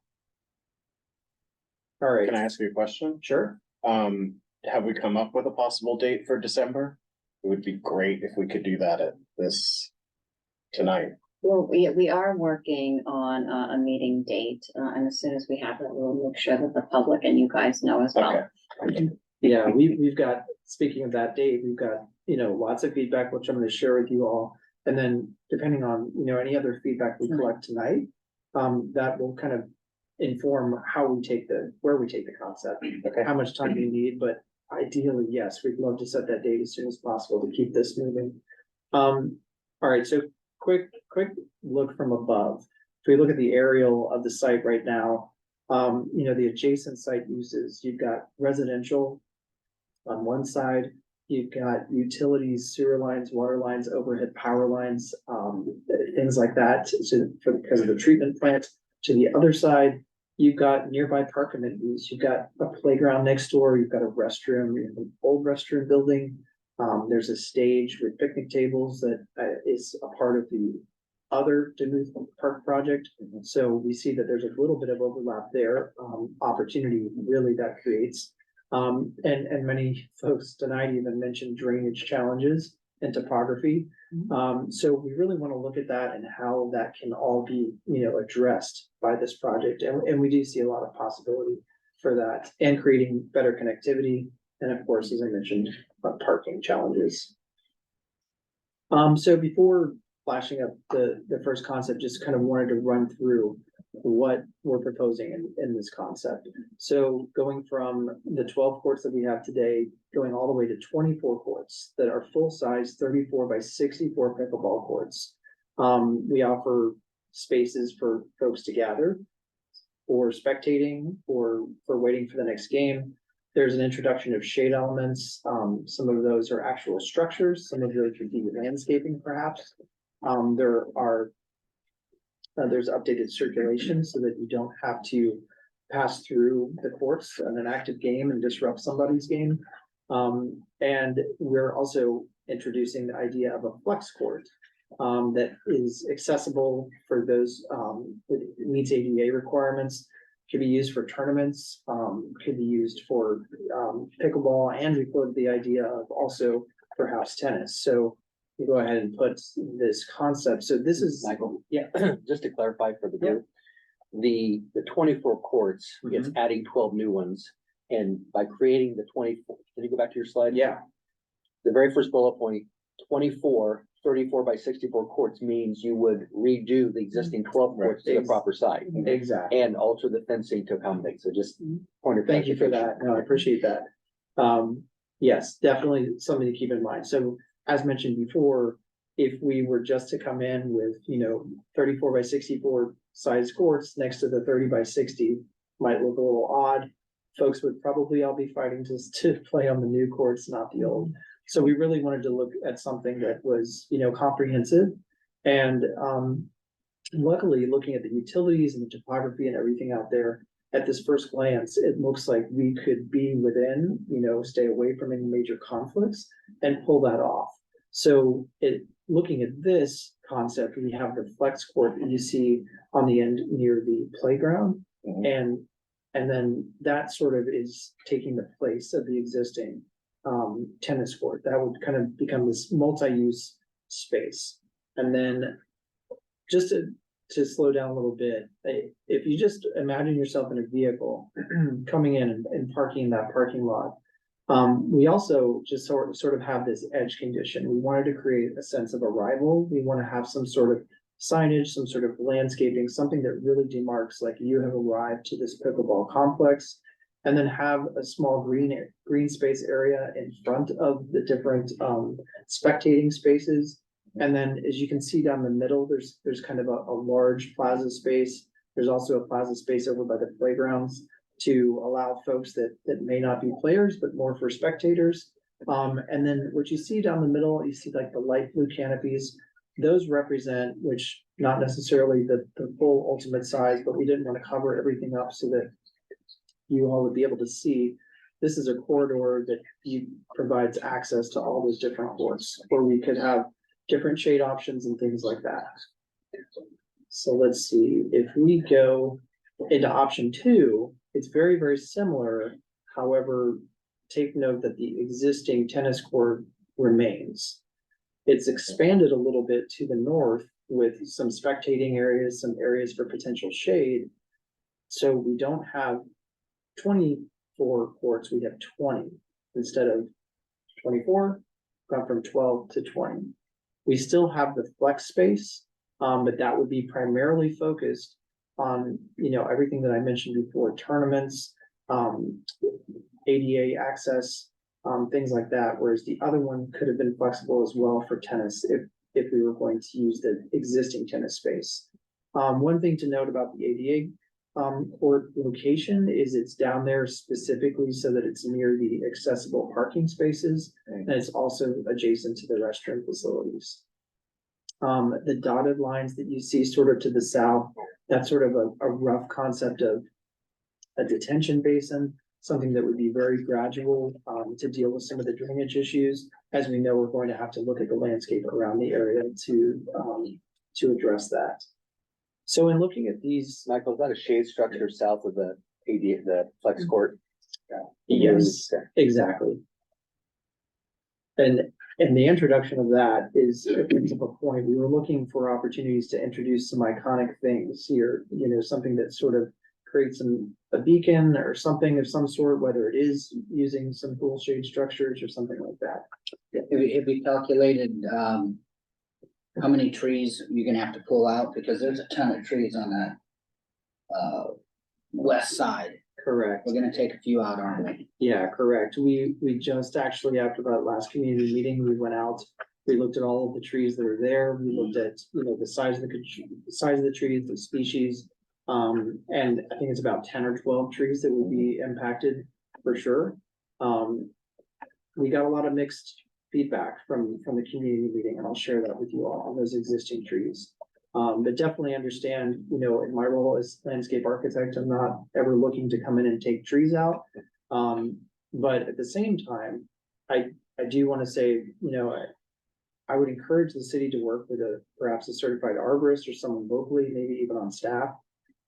All right. Can I ask you a question? Sure. Have we come up with a possible date for December? It would be great if we could do that at this tonight. Well, we are working on a meeting date, and as soon as we have it, we'll make sure that the public and you guys know as well. Okay. Yeah, we've got, speaking of that date, we've got, lots of feedback, which I'm going to share with you all. And then depending on, any other feedback we collect tonight, that will kind of inform where we take the concept, Okay. how much time you need, but ideally, yes, we'd love to set that date as soon as possible to keep this moving. All right, so quick look from above. If we look at the aerial of the site right now, the adjacent site uses, you've got residential on one side, you've got utilities, sewer lines, water lines, overhead power lines, things like that, because of the treatment plant. To the other side, you've got nearby park amenities, you've got a playground next door, you've got a restroom, you have an old restroom building. There's a stage with picnic tables that is a part of the other Duluth Park project. So we see that there's a little bit of overlap there, opportunity really that creates. And many folks tonight even mentioned drainage challenges and topography. So we really want to look at that and how that can all be, addressed by this project. And we do see a lot of possibility for that and creating better connectivity. And of course, as I mentioned, parking challenges. So before flashing up the first concept, just kind of wanted to run through what we're proposing in this concept. So going from the 12 courts that we have today, going all the way to 24 courts that are full size 34 by 64 pickleball courts. We offer spaces for folks to gather, for spectating, or for waiting for the next game. There's an introduction of shade elements. Some of those are actual structures. Some of those would be landscaping, perhaps. There's updated circulation so that you don't have to pass through the courts in an active game and disrupt somebody's game. And we're also introducing the idea of a flex court that is accessible for those that meets ADA requirements. Could be used for tournaments, could be used for pickleball, and we floated the idea of also perhaps tennis. So, go ahead and put this concept. So this is. Michael? Yeah. Just to clarify for the group, the 24 courts, it's adding 12 new ones. And by creating the 24, can you go back to your slide? Yeah, The very first bullet point, 24, 34 by 64 courts means you would redo the existing 12 courts to the proper size. exactly. And alter the fencing to accommodate, so just point of Thank you for clarification. that. No, I appreciate that. Yes, definitely something to keep in mind. So as mentioned before, if we were just to come in with, 34 by 64 size courts next to the 30 by 60 might look a little odd. Folks would probably all be fighting to play on the new courts, not the old. So we really wanted to look at something that was, comprehensive. And luckily, looking at the utilities and the topography and everything out there, at this first glance, it looks like we could be within, stay away from any major conflicts and pull that off. So looking at this concept, we have the flex court that you see on the end near the playground. And then that sort of is taking the place of the existing tennis court. That would kind of become this multi-use space. And then just to slow down a little bit, if you just imagine yourself in a vehicle coming in and parking in that parking lot, we also just sort of have this edge condition. We wanted to create a sense of arrival. We want to have some sort of signage, some sort of landscaping, something that really demarks like you have arrived to this pickleball complex, and then have a small green space area in front of the different spectating spaces. And then as you can see down the middle, there's kind of a large plaza space. There's also a plaza space over by the playgrounds to allow folks that may not be players, but more for spectators. And then what you see down the middle, you see like the light blue canopies. Those represent, which not necessarily the full ultimate size, but we didn't want to cover everything up so that you all would be able to see. This is a corridor that provides access to all those different courts, where we could have different shade options and things like that. So let's see, if we go into option 2, it's very, very similar. However, take note that the existing tennis court remains. It's expanded a little bit to the north with some spectating areas, some areas for potential shade. So we don't have 24 courts, we have 20 instead of 24, gone from 12 to 20. We still have the flex space, but that would be primarily focused on, everything that I mentioned before, tournaments, ADA access, things like that. Whereas the other one could have been flexible as well for tennis if we were going to use the existing tennis space. One thing to note about the ADA court location is it's down there specifically so that it's near the accessible parking spaces, and it's also adjacent to the restroom facilities. The dotted lines that you see sort of to the south, that's sort of a rough concept of a detention basin, something that would be very gradual to deal with some of the drainage issues. As we know, we're going to have to look at the landscape around the area to address that. So in looking at these, Michael, is that a shade structure south of the flex court? yes, exactly. And the introduction of that is a principal point. We were looking for opportunities to introduce some iconic things here, something that sort of creates a beacon or something of some sort, whether it is using some cool shade structures or something like that. Have we calculated, how many trees you're gonna have to pull out? Because there's a ton of trees on that, west side. Correct. We're gonna take a few out, aren't we? Yeah, correct. We just actually, after that last community meeting, we went out, we looked at all of the trees that are there. We looked at, the size of the trees, the species. And I think it's about 10 or 12 trees that will be impacted for sure. We got a lot of mixed feedback from the community meeting, and I'll share that with you all on those existing trees. But definitely understand, in my role as landscape architect, I'm not ever looking to come in and take trees out. But at the same time, I do want to say, I would encourage the city to work with perhaps a certified arborist or someone locally, maybe even on staff,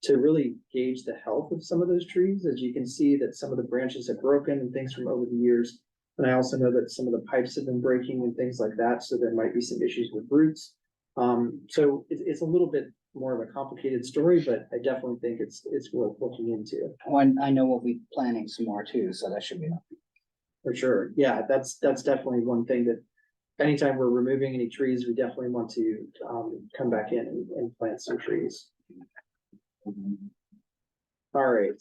to really gauge the health of some of those trees. As you can see that some of the branches have broken and things from over the years. And I also know that some of the pipes have been breaking and things like that, so there might be some issues with roots. So it's a little bit more of a complicated story, but I definitely think it's worth looking into. Oh, and I know we'll be planning some more too, so that should be. For sure, yeah, that's definitely one thing that anytime we're removing any trees, we definitely want to come back in and plant some trees. All right,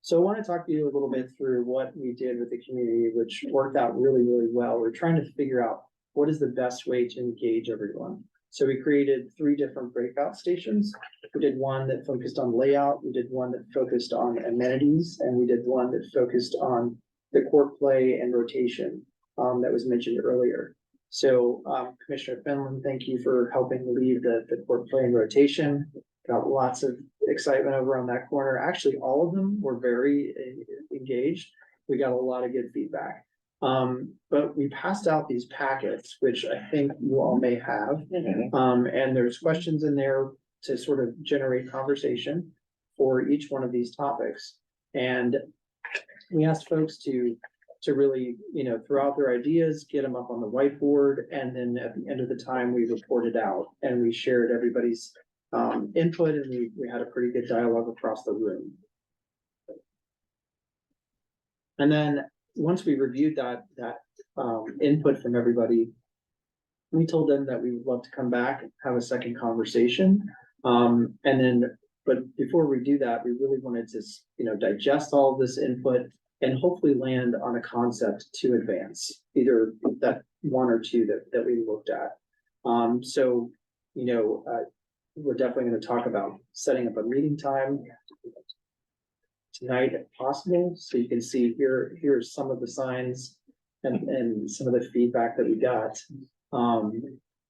so I want to talk to you a little bit through what we did with the community, which worked out really, really well. We're trying to figure out what is the best way to engage everyone. So we created 3 different breakout stations. We did one that focused on layout, we did one that focused on amenities, and we did one that focused on the court play and rotation that was mentioned earlier. So Commissioner Finland, thank you for helping lead the court play and rotation. Got lots of excitement over on that corner. Actually, all of them were very engaged. We got a lot of good feedback. But we passed out these packets, which I think you all may have. And there's questions in there to sort of generate conversation for each one of these topics. And we asked folks to really, throw out their ideas, get them up on the whiteboard, and then at the end of the time, we reported out and we shared everybody's input, and we had a pretty good dialogue across the room. And then once we reviewed that input from everybody, we told them that we would love to come back and have a second conversation. But before we do that, we really wanted to, digest all of this input and hopefully land on a concept to advance, either that 1 or 2 that we looked at. We're definitely going to talk about setting up a meeting time tonight if possible. So you can see here's some of the signs and some of the feedback that we got.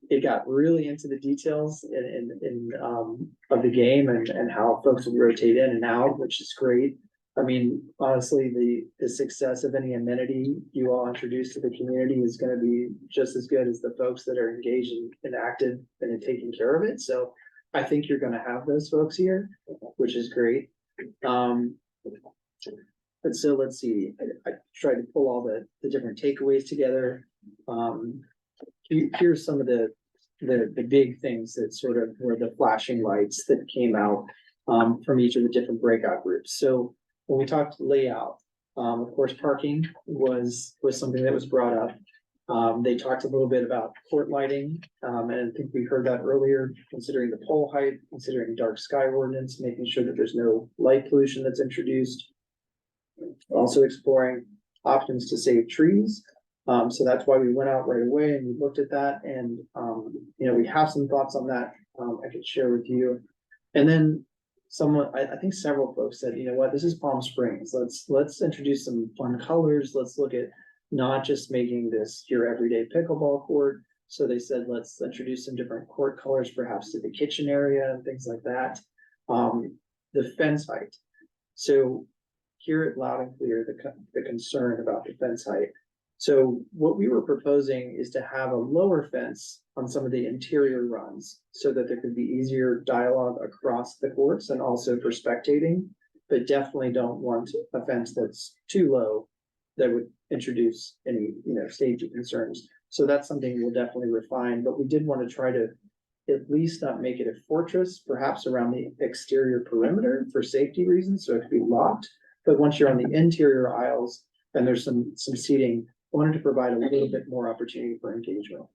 It got really into the details of the game and how folks will rotate in and out, which is great. I mean, honestly, the success of any amenity you all introduce to the community is going to be just as good as the folks that are engaged and active and taking care of it. So I think you're going to have those folks here, which is great. And so let's see, I tried to pull all the different takeaways together. Here's some of the big things that sort of were the flashing lights that came out from each of the different breakout groups. So when we talked layout, of course, parking was something that was brought up. They talked a little bit about court lighting, and I think we heard that earlier, considering the pole height, considering dark sky ordinance, making sure that there's no light pollution that's introduced. Also exploring options to save trees. So that's why we went out right away and we looked at that, and we have some thoughts on that I could share with you. And then I think several folks said, this is Palm Springs. Let's introduce some fun colors. Let's look at not just making this your everyday pickleball court. So they said, let's introduce some different court colors, perhaps to the kitchen area and things like that. The fence height. So hear it loud and clear, the concern about the fence height. So what we were proposing is to have a lower fence on some of the interior runs so that there could be easier dialogue across the courts and also for spectating, but definitely don't want a fence that's too low that would introduce any, safety concerns. So that's something we'll definitely refine, but we did want to try to at least not make it a fortress, perhaps around the exterior perimeter for safety reasons, so it could be locked. But once you're on the interior aisles and there's some seating, wanted to provide a little bit more opportunity for engagement.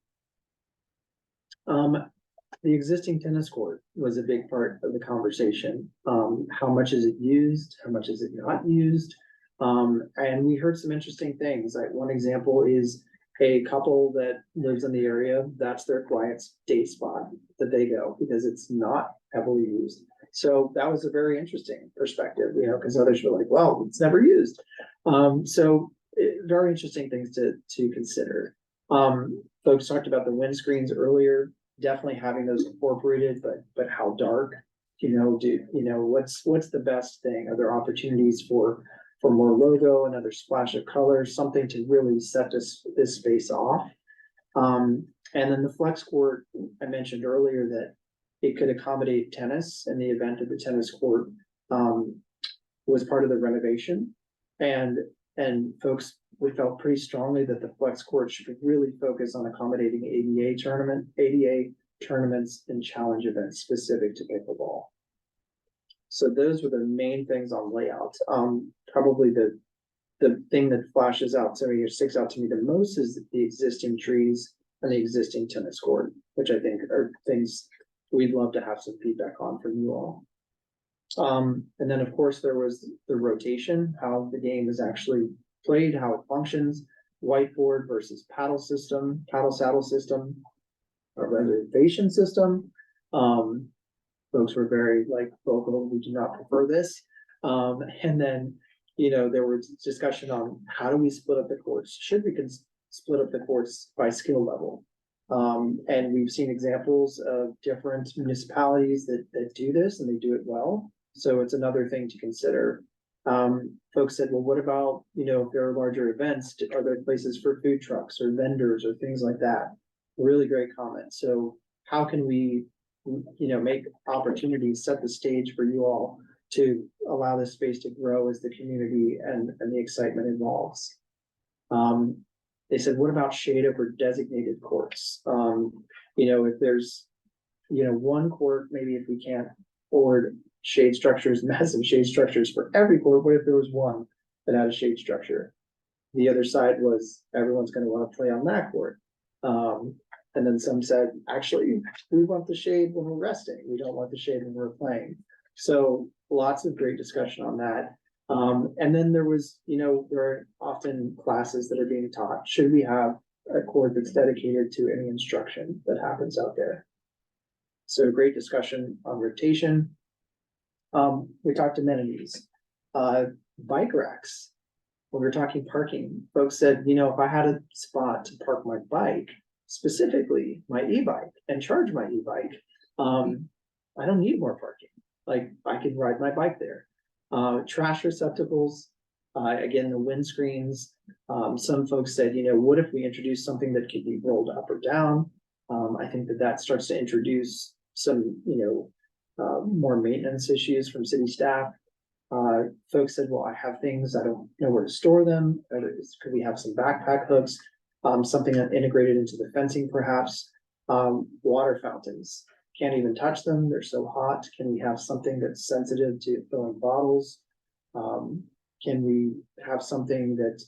The existing tennis court was a big part of the conversation. How much is it used? How much is it not used? And we heard some interesting things. Like one example is a couple that lives in the area, that's their quiet date spot that they go because it's not heavily used. So that was a very interesting perspective, because others were like, well, it's never used. Very interesting things to consider. Folks talked about the windscreens earlier, definitely having those incorporated, but how dark, what's the best thing? Are there opportunities for more logo, another splash of color, something to really set this space off? And then the flex court, I mentioned earlier that it could accommodate tennis in the event that the tennis court was part of the renovation. And folks we felt pretty strongly that the flex court should really focus on accommodating ADA tournaments and challenge events specific to pickleball. So those were the main things on layout. Probably the thing that flashes out to me or sticks out to me the most is the existing trees and the existing tennis court, which I think are things we'd love to have some feedback on from you all. And then of course there was the rotation, how the game is actually played, how it functions, whiteboard versus paddle saddle system, a reservation system. Folks were very vocal, we do not prefer this. And then, there was discussion on how do we split up the courts? Should we split up the courts by skill level? And we've seen examples of different municipalities that do this and they do it well. So it's another thing to consider. Folks said, well, what about, if there are larger events, are there places for food trucks or vendors or things like that? Really great comment. So how can we, make opportunities, set the stage for you all to allow this space to grow as the community and the excitement evolves? They said, what about shade over designated courts? If there's, one court, maybe if we can't afford shade structures, massive shade structures for every court, what if there was one that had a shade structure? The other side was everyone's going to want to play on that court. And then some said, actually, we want the shade when we're resting. We don't want the shade when we're playing. So lots of great discussion on that. And then there was, there are often classes that are being taught. Should we have a court that's dedicated to any instruction that happens out there? So great discussion on rotation. We talked amenities, bike racks. When we were talking parking, folks said, if I had a spot to park my bike, specifically my e-bike, and charge my e-bike, I don't need more parking. I can ride my bike there. Trash receptacles, again, the windscreens. Some folks said, what if we introduce something that could be rolled up or down? I think that starts to introduce some, more maintenance issues from city staff. Folks said, well, I have things, I don't know where to store them. Could we have some backpack hooks? Something that integrated into the fencing, perhaps. Water fountains, can't even touch them, they're so hot. Can we have something that's sensitive to filling bottles? Can we have something that,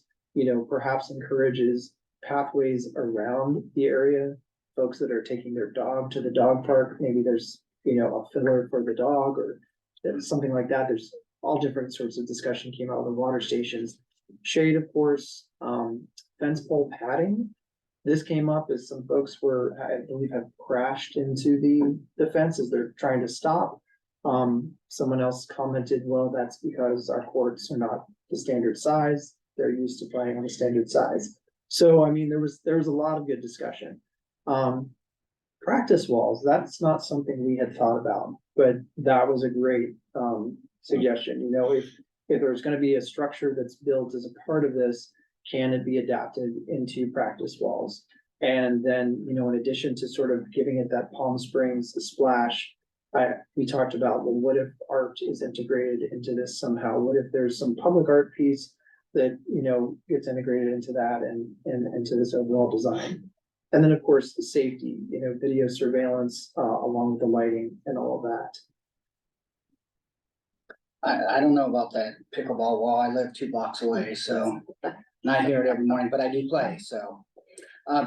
perhaps encourages pathways around the area? Folks that are taking their dog to the dog park, maybe there's, a filler for the dog or something like that. There's all different sorts of discussion came out of the water stations. Shade, of course, fence pole padding. This came up as some folks I believe, have crashed into the fence as they're trying to stop. Someone else commented, well, that's because our courts are not the standard size. They're used to playing on the standard size. So, there was a lot of good discussion. Practice walls, that's not something we had thought about, but that was a great suggestion. If there's going to be a structure that's built as a part of this, can it be adapted into practice walls? And then, in addition to sort of giving it that Palm Springs splash, we talked about, well, what if art is integrated into this somehow? What if there's some public art piece that, gets integrated into that and into this overall design? And then, of course, the safety, video surveillance along with the lighting and all of that. I don't know about that pickleball wall. I live 2 blocks away, so not hear it every morning, but I do play, so.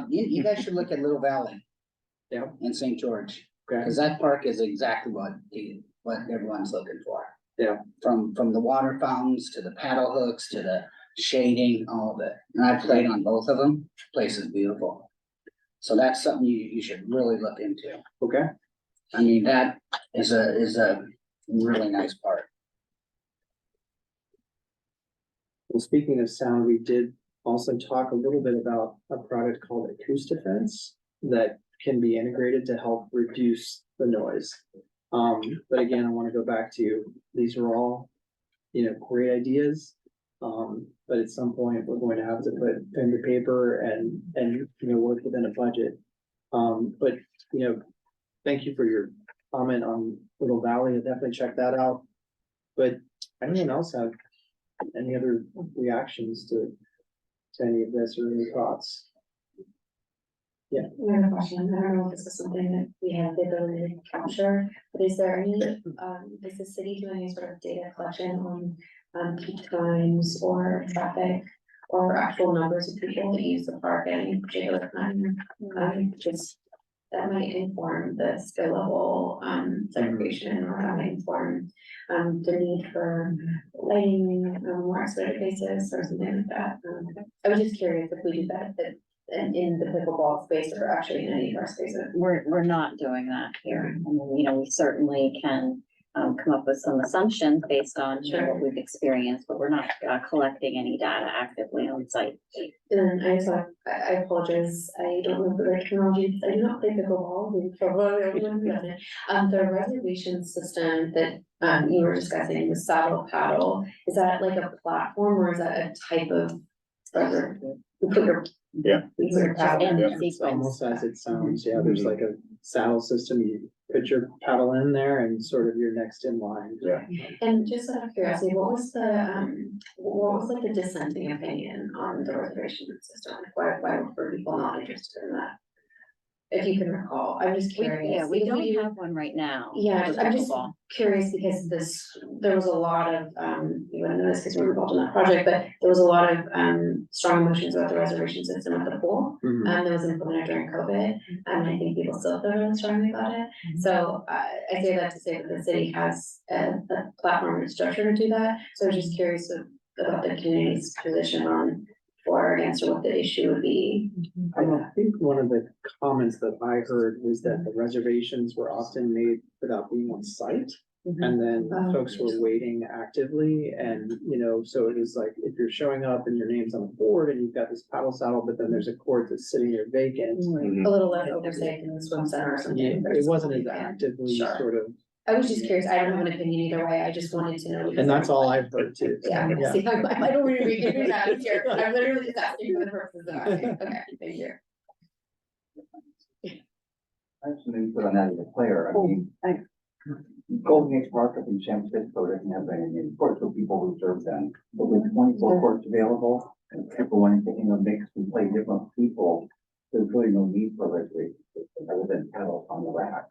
You guys should look at Little Valley. Yeah. In St. George, Okay. because that park is exactly what everyone's looking for. Yeah. From the water fountains to the paddle hooks to the shading, all of it. And I played on both of them. Place is beautiful. So that's something you should really look into. Okay. That is a really nice park. Well, speaking of sound, we did also talk a little bit about a product called Acoustifence that can be integrated to help reduce the noise. But again, I want to go back to, these are all, great ideas. But at some point, we're going to have to put pen to paper and work within a budget. But, thank you for your comment on Little Valley. I'll definitely check that out. But anyone else have any other reactions to to any of this or any thoughts? I have a question. I don't know if this is something that we have the ability to capture, but is there any, is the city doing any sort of data collection on peak times or traffic? Or actual numbers of people that use the park at any particular time? Just that might inform the skill level, segregation, or that might inform, the need for lighting, more expedited basis or something like that. I was just curious if we do that, in the pickleball space or actually in any of our spaces. We're not doing that here. I mean, you know, we certainly can come up with some assumptions based on you know, what we've experienced, but we're not collecting any data actively on site. And I saw, I apologize, I don't know the right terminology, I do not play pickleball, the reservation system that you were discussing, the saddle paddle, is that like a platform or is that a type of reservation? Yeah. It's almost as it sounds, yeah, there's like a saddle system, you put your paddle in there and sort of you're next in line. Yeah. And just out of curiosity, what was like the dissenting opinion on the reservation system? Why were people not interested in that? If you can recall, I'm just curious. We because don't have one right now. Yeah, for I'm just pickleball. curious because there was a lot of, you wouldn't know this because we're involved in that project, but there was a lot of, strong emotions about the reservation system at the pool. Mhm. That was implemented during COVID, and I think people still feel really strongly about it. So, I say that to say that the city has a platform and structure to do that. So I was just curious about the community's position on for or against or what the issue would be. I think one of the comments that I heard was that the reservations were often made without being on site. And then folks were waiting actively and, you know, so it was like, if you're showing up and your name's on the board and you've got this paddle saddle, but then there's a court that's sitting there vacant. A little less oversight in the swim center or Yeah, something. it wasn't as actively Sure. sort of, I was just curious, I don't have an opinion either way, I just wanted to know. and that's all I've heard too. Yeah, see, I don't really read your ads here, I'm literally just asking for the purposes of asking, okay, thank you. I have some input on that as a player. I mean, Golden Gate Park up in San Francisco doesn't have any courts, so people reserve them. But with 24 courts available, and people wanting to, mix and play different people, there's really no need for reservations other than paddles on the rack.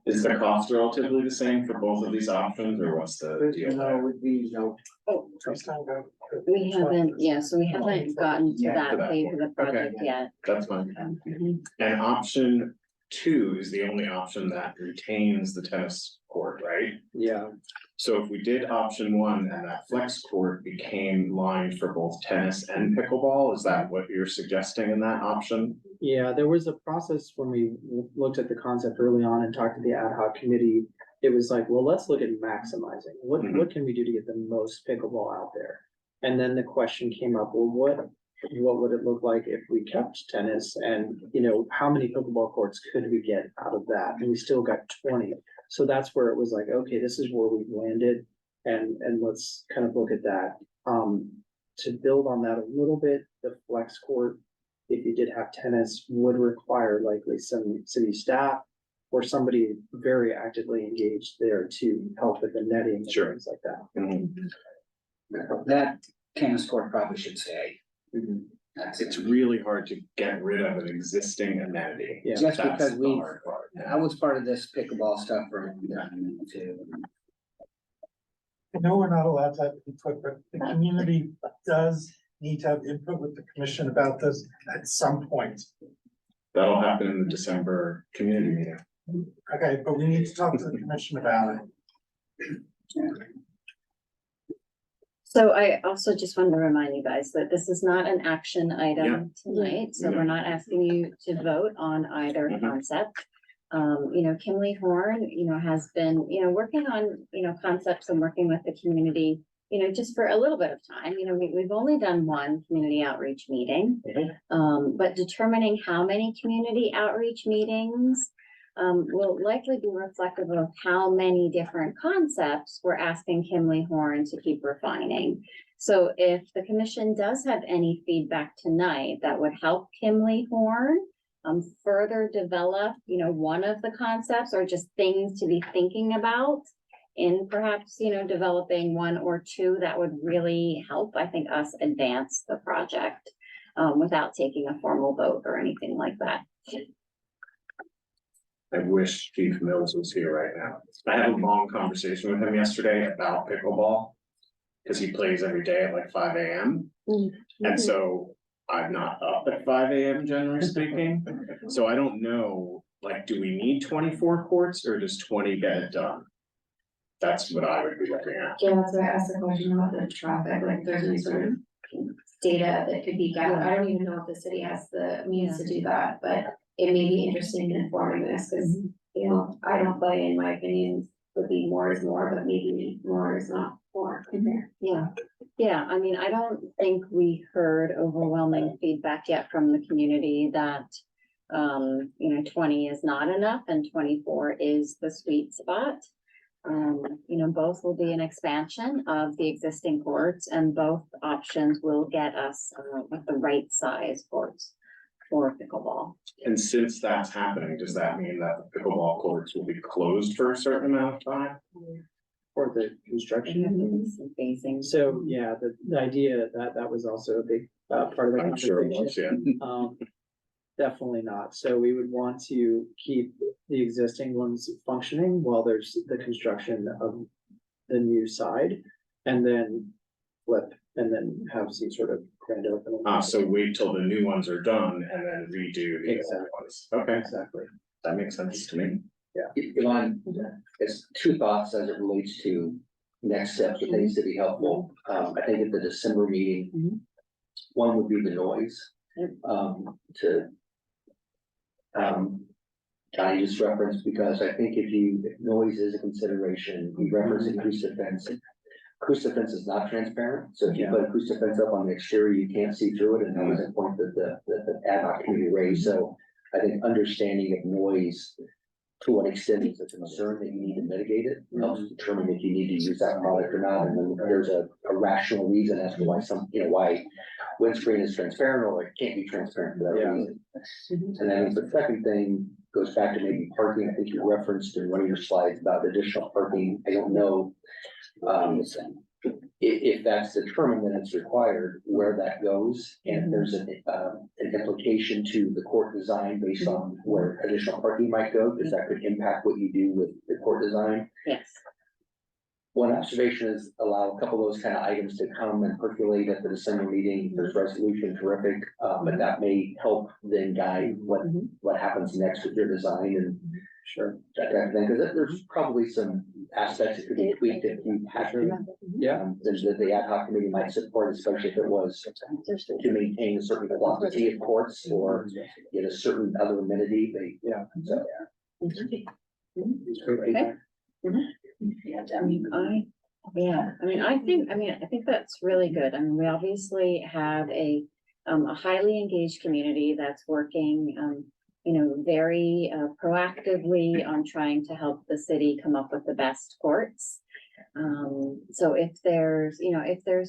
Is the cost relatively the same for both of these options, or what's the deal there? Would be, We haven't, yeah, so we haven't gotten to Yeah, to that that phase of the point. project yet. That's fine. Mhm. And option 2 is the only option that retains the tennis court, right? Yeah, So if we did option 1 and that flex court became lined for both tennis and pickleball, is that what you're suggesting in that option? yeah, there was a process when we looked at the concept early on and talked to the ad hoc committee. It was like, well, let's look at maximizing. What can we do to get the most pickleball out there? And then the question came up, well, what would it look like if we kept tennis and, how many pickleball courts could we get out of that? And we still got 20. So that's where it was like, okay, this is where we've landed and let's kind of look at that. To build on that a little bit, the flex court, if you did have tennis, would require likely some city staff or somebody very actively engaged there to help with the netting and Sure. things like that. That tennis court probably should stay. It's really hard to get rid of an existing amenity. Yeah. Just That's because the we, hard part. I was part of this pickleball stuff for a long time too. I know we're not allowed to have input, but the community does need to have input with the commission about this at some point. That'll happen in the December community meeting. Okay, but we need to talk to the commission about it. So I also just wanted to remind you guys that this is not an action item tonight, so we're not asking you to vote on either Mhm. concept. Kimley Horn, has been, working on, concepts and working with the community, just for a little bit of time. We've only done one community outreach meeting. But determining how many community outreach meetings will likely be reflective of how many different concepts we're asking Kimley Horn to keep refining. So if the commission does have any feedback tonight that would help Kimley Horn further develop, one of the concepts or just things to be thinking about in perhaps, you know, developing one or two that would really help, I think, us advance the project without taking a formal vote or anything like that. I wish Chief Mills was here right now. I had a long conversation with him yesterday about pickleball. Cause he plays every day at like 5 AM. And so I'm not up at 5 AM generally speaking. So I don't know, like, do we need 24 courts or does 20 get it done? That's what I would be looking at. Yeah, that's why I asked the question about the traffic, like if there's any sort of data that could be gathered. I don't even know if the city has the means to do that, but it may be interesting in informing this, because, you know, I don't play, in my opinion, would be more is more, but maybe more is not more. Yeah, I mean, I don't think we heard overwhelming feedback yet from the community that, you know, 20 is not enough and 24 is the sweet spot. You know, both will be an expansion of the existing courts, and both options will get us with the right size courts for pickleball. And since that's happening, does that mean that the pickleball courts will be closed for a certain amount of time? For the construction. Facing. So, yeah, the idea that was also a big part of the I'm sure it conversation. was, yeah. Definitely not. So we would want to keep the existing ones functioning while there's the construction of the new side, and then flip and then have some sort of grand opening. So wait till the new ones are done and then redo the Exactly. old ones. Okay, Exactly. that makes sense to me. Yvonne, it's two thoughts as it relates to next steps, that things to be helpful. I think at the December meeting, one would be the noise. Johnny just referenced, because I think if noise is a consideration, we reference acoustic fence. Acoustic fence is not transparent, so if you put acoustic fence up on the exterior, you can't see through it, and that was a point that the ad hoc committee raised. So I think understanding of noise, to what extent is a concern that you need to mitigate it, helps determine if you need to use that product or not. And then there's a rational reason as to why why windscreen is transparent or it can't be transparent for that reason. And then the second thing goes back to maybe parking. I think you referenced in one of your slides about additional parking. I don't know if that's determined that it's required, where that goes, and if there's an implication to the court design based on where additional parking might go, because that could impact what you do with the court design. Yes. One observation is allow a couple of those kind of items to come and percolate at the December meeting. There's resolution, terrific, but that may help then guide what happens next with your design and that kind of thing. Because there's probably some aspects that could be tweaked if you have to. There's the ad hoc committee might support, especially if it was to maintain a certain quantity of courts or get a certain other amenity. I think that's really good. I mean, we obviously have a highly engaged community that's working, you know, very proactively on trying to help the city come up with the best courts. So if there's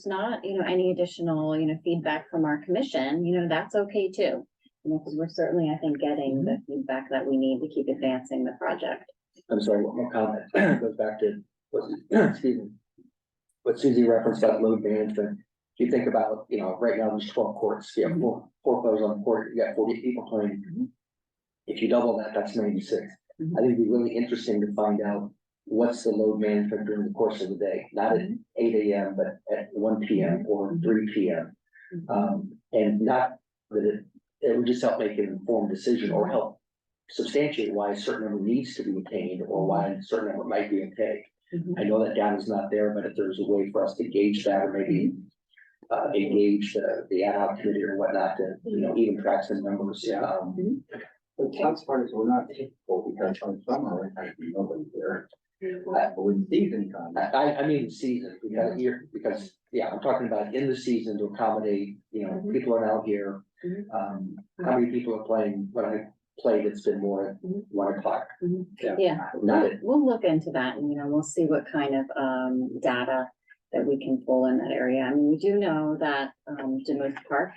not, you know, any additional, you know, feedback from our commission, you know, that's okay too. You know, because we're certainly, I think, getting the feedback that we need to keep advancing the project. I'm sorry, one more comment goes back to what Susie referenced about load management. If you think about, you know, right now there's 12 courts, you have four players on the court, you got 40 people playing. If you double that, that's 96. I think it'd be really interesting to find out what's the load management during the course of the day, not at 8 AM, but at 1 PM or 3 PM. And not that it would just help make an informed decision or help substantiate why a certain number needs to be attained or why a certain number might be okay. I know that data is not there, but if there's a way for us to gauge that or maybe engage the ad hoc committee or whatnot to, you know, even track some numbers. The tough part is we're not typical because on summer, nobody's there. But when season comes. I mean season, because I'm talking about in the season to accommodate, you know, people are now here. How many people are playing? When I played, it's been more at 1 o'clock. We'll look into that and, you know, we'll see what kind of data that we can pull in that area. I mean, we do know that, Demuth Park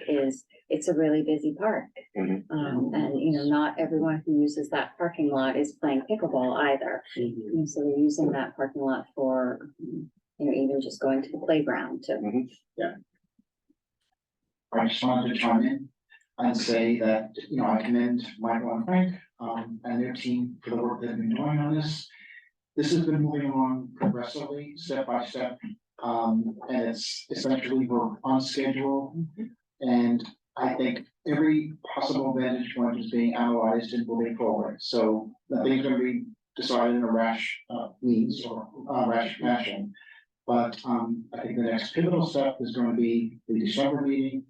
it's a really busy park. Mhm. And, you know, not everyone who uses that parking lot is playing pickleball either. And so they're using that parking lot for, you know, even just going to the playground to. I just wanted to chime in and say that, you know, I commend Michael and Frank, and their team for the work they've been doing on this. This has been moving along progressively, step by step, and it's essentially we're on schedule. And I think every possible vantage point is being analyzed and moving forward, so nothing's gonna be decided in a rash, means or, rash fashion. But, I think the next pivotal step is going to be the December meeting.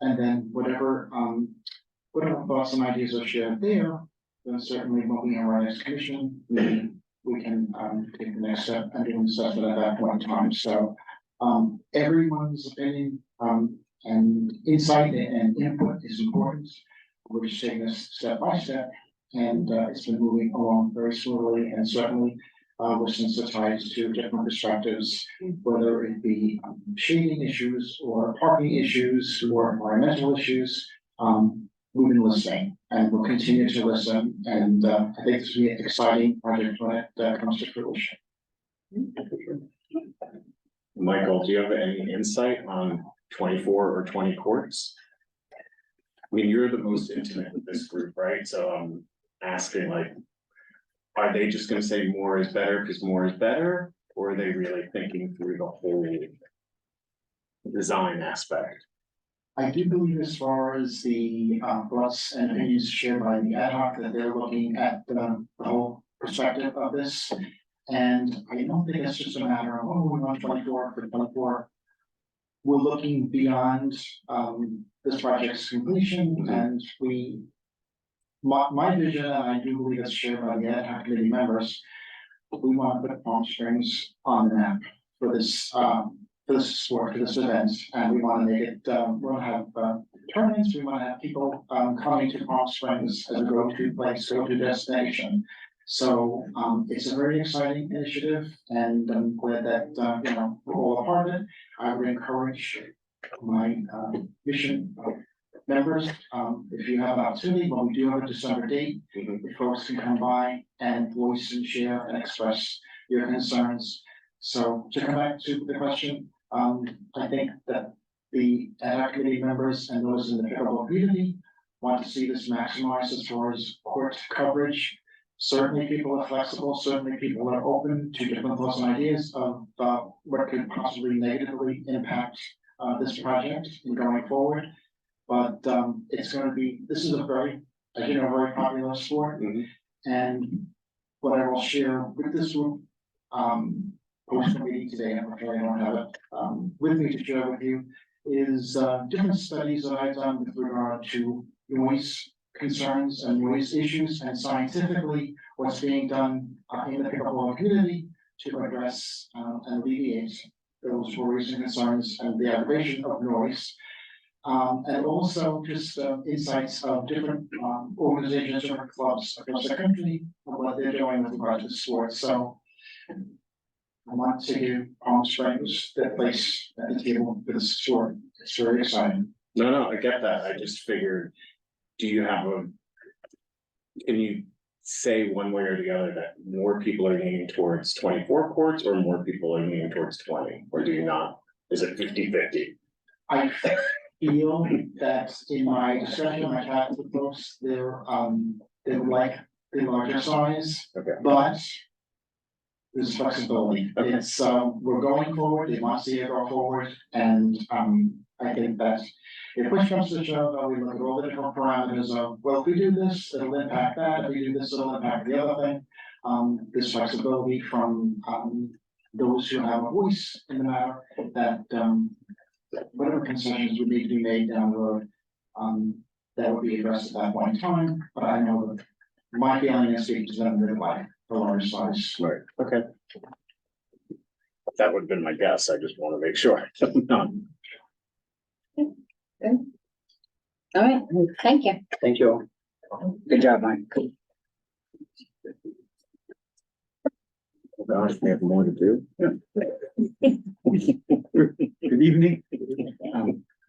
And then whatever thoughts and ideas are shared there, then certainly when we have our next commission meeting, we can, take the next step and do an assessment at that point in time. So, everyone's opinion, and insight and input is important. We're just taking this step by step, and, it's been moving along very slowly, and certainly we're sensitized to different perspectives, whether it be shading issues or parking issues or environmental issues. We've been listening and we'll continue to listen, and I think this will be an exciting project when it comes to fruition. Michael, do you have any insight on 24 or 20 courts? I mean, you're the most intimate with this group, right? So I'm asking, like, are they just gonna say more is better because more is better? Or are they really thinking through the whole design aspect? I do believe as far as the thoughts and opinions shared by the ad hoc, that they're looking at the whole perspective of this. And I don't think it's just a matter of, oh, we want 24 for 24. We're looking beyond this project's completion, and my vision, and I do believe it's shared by the ad hoc committee members, we want to put Palm Springs on the map for this sport, for this event, and we want to make it, we want to have tournaments, we want to have people coming to Palm Springs as a go-to place, go-to destination. So it's a very exciting initiative, and I'm glad that you know, we're all a part of it. I would encourage my mission members, if you have an opportunity, but we do have a December date, if folks can come by and voice and share and express your concerns. So to come back to the question, I think that the ad hoc committee members and those in the pickleball community want to see this maximized as far as court coverage. Certainly people are flexible, certainly people are open to different thoughts and ideas of what could possibly negatively impact this project in going forward. But it's going to be, this is a very, as you know, very popular sport. And what I will share with this group, post meeting today, unfortunately I don't have it with me to share with you, is different studies that I've done with regard to noise concerns and noise issues, and scientifically what's being done in the pickleball community to address and alleviate those worries and concerns and the aggravation of noise. And also just insights of different organizations, different clubs across the country, and what they're doing with regard to sports. So I want to give Palm Springs their place at the table for this sport. It's very exciting. No, I get that. I just figured, do you have can you say one way or the other that more people are leaning towards 24 courts or more people are leaning towards 20? Or do you not? Is it 50-50? I feel that in my discussion, I talked with folks, they would like the larger size, Okay. but there's flexibility. It's we're going forward, they want to see it go forward, and I think that if push comes to shove, we look at all the different parameters of, well, if we do this, it'll impact that, if we do this, it'll impact the other thing. There's flexibility from those who have a voice in the matter, that whatever concessions would need to be made down the road, that would be addressed at that point in time. But I know that my feeling is speaking to them, they're like the large size. Right, okay. That would have been my guess. I just want to make sure. Good. All right, thank you. Thank you all. Good job, Mike. Gosh, we have more to do. Good evening.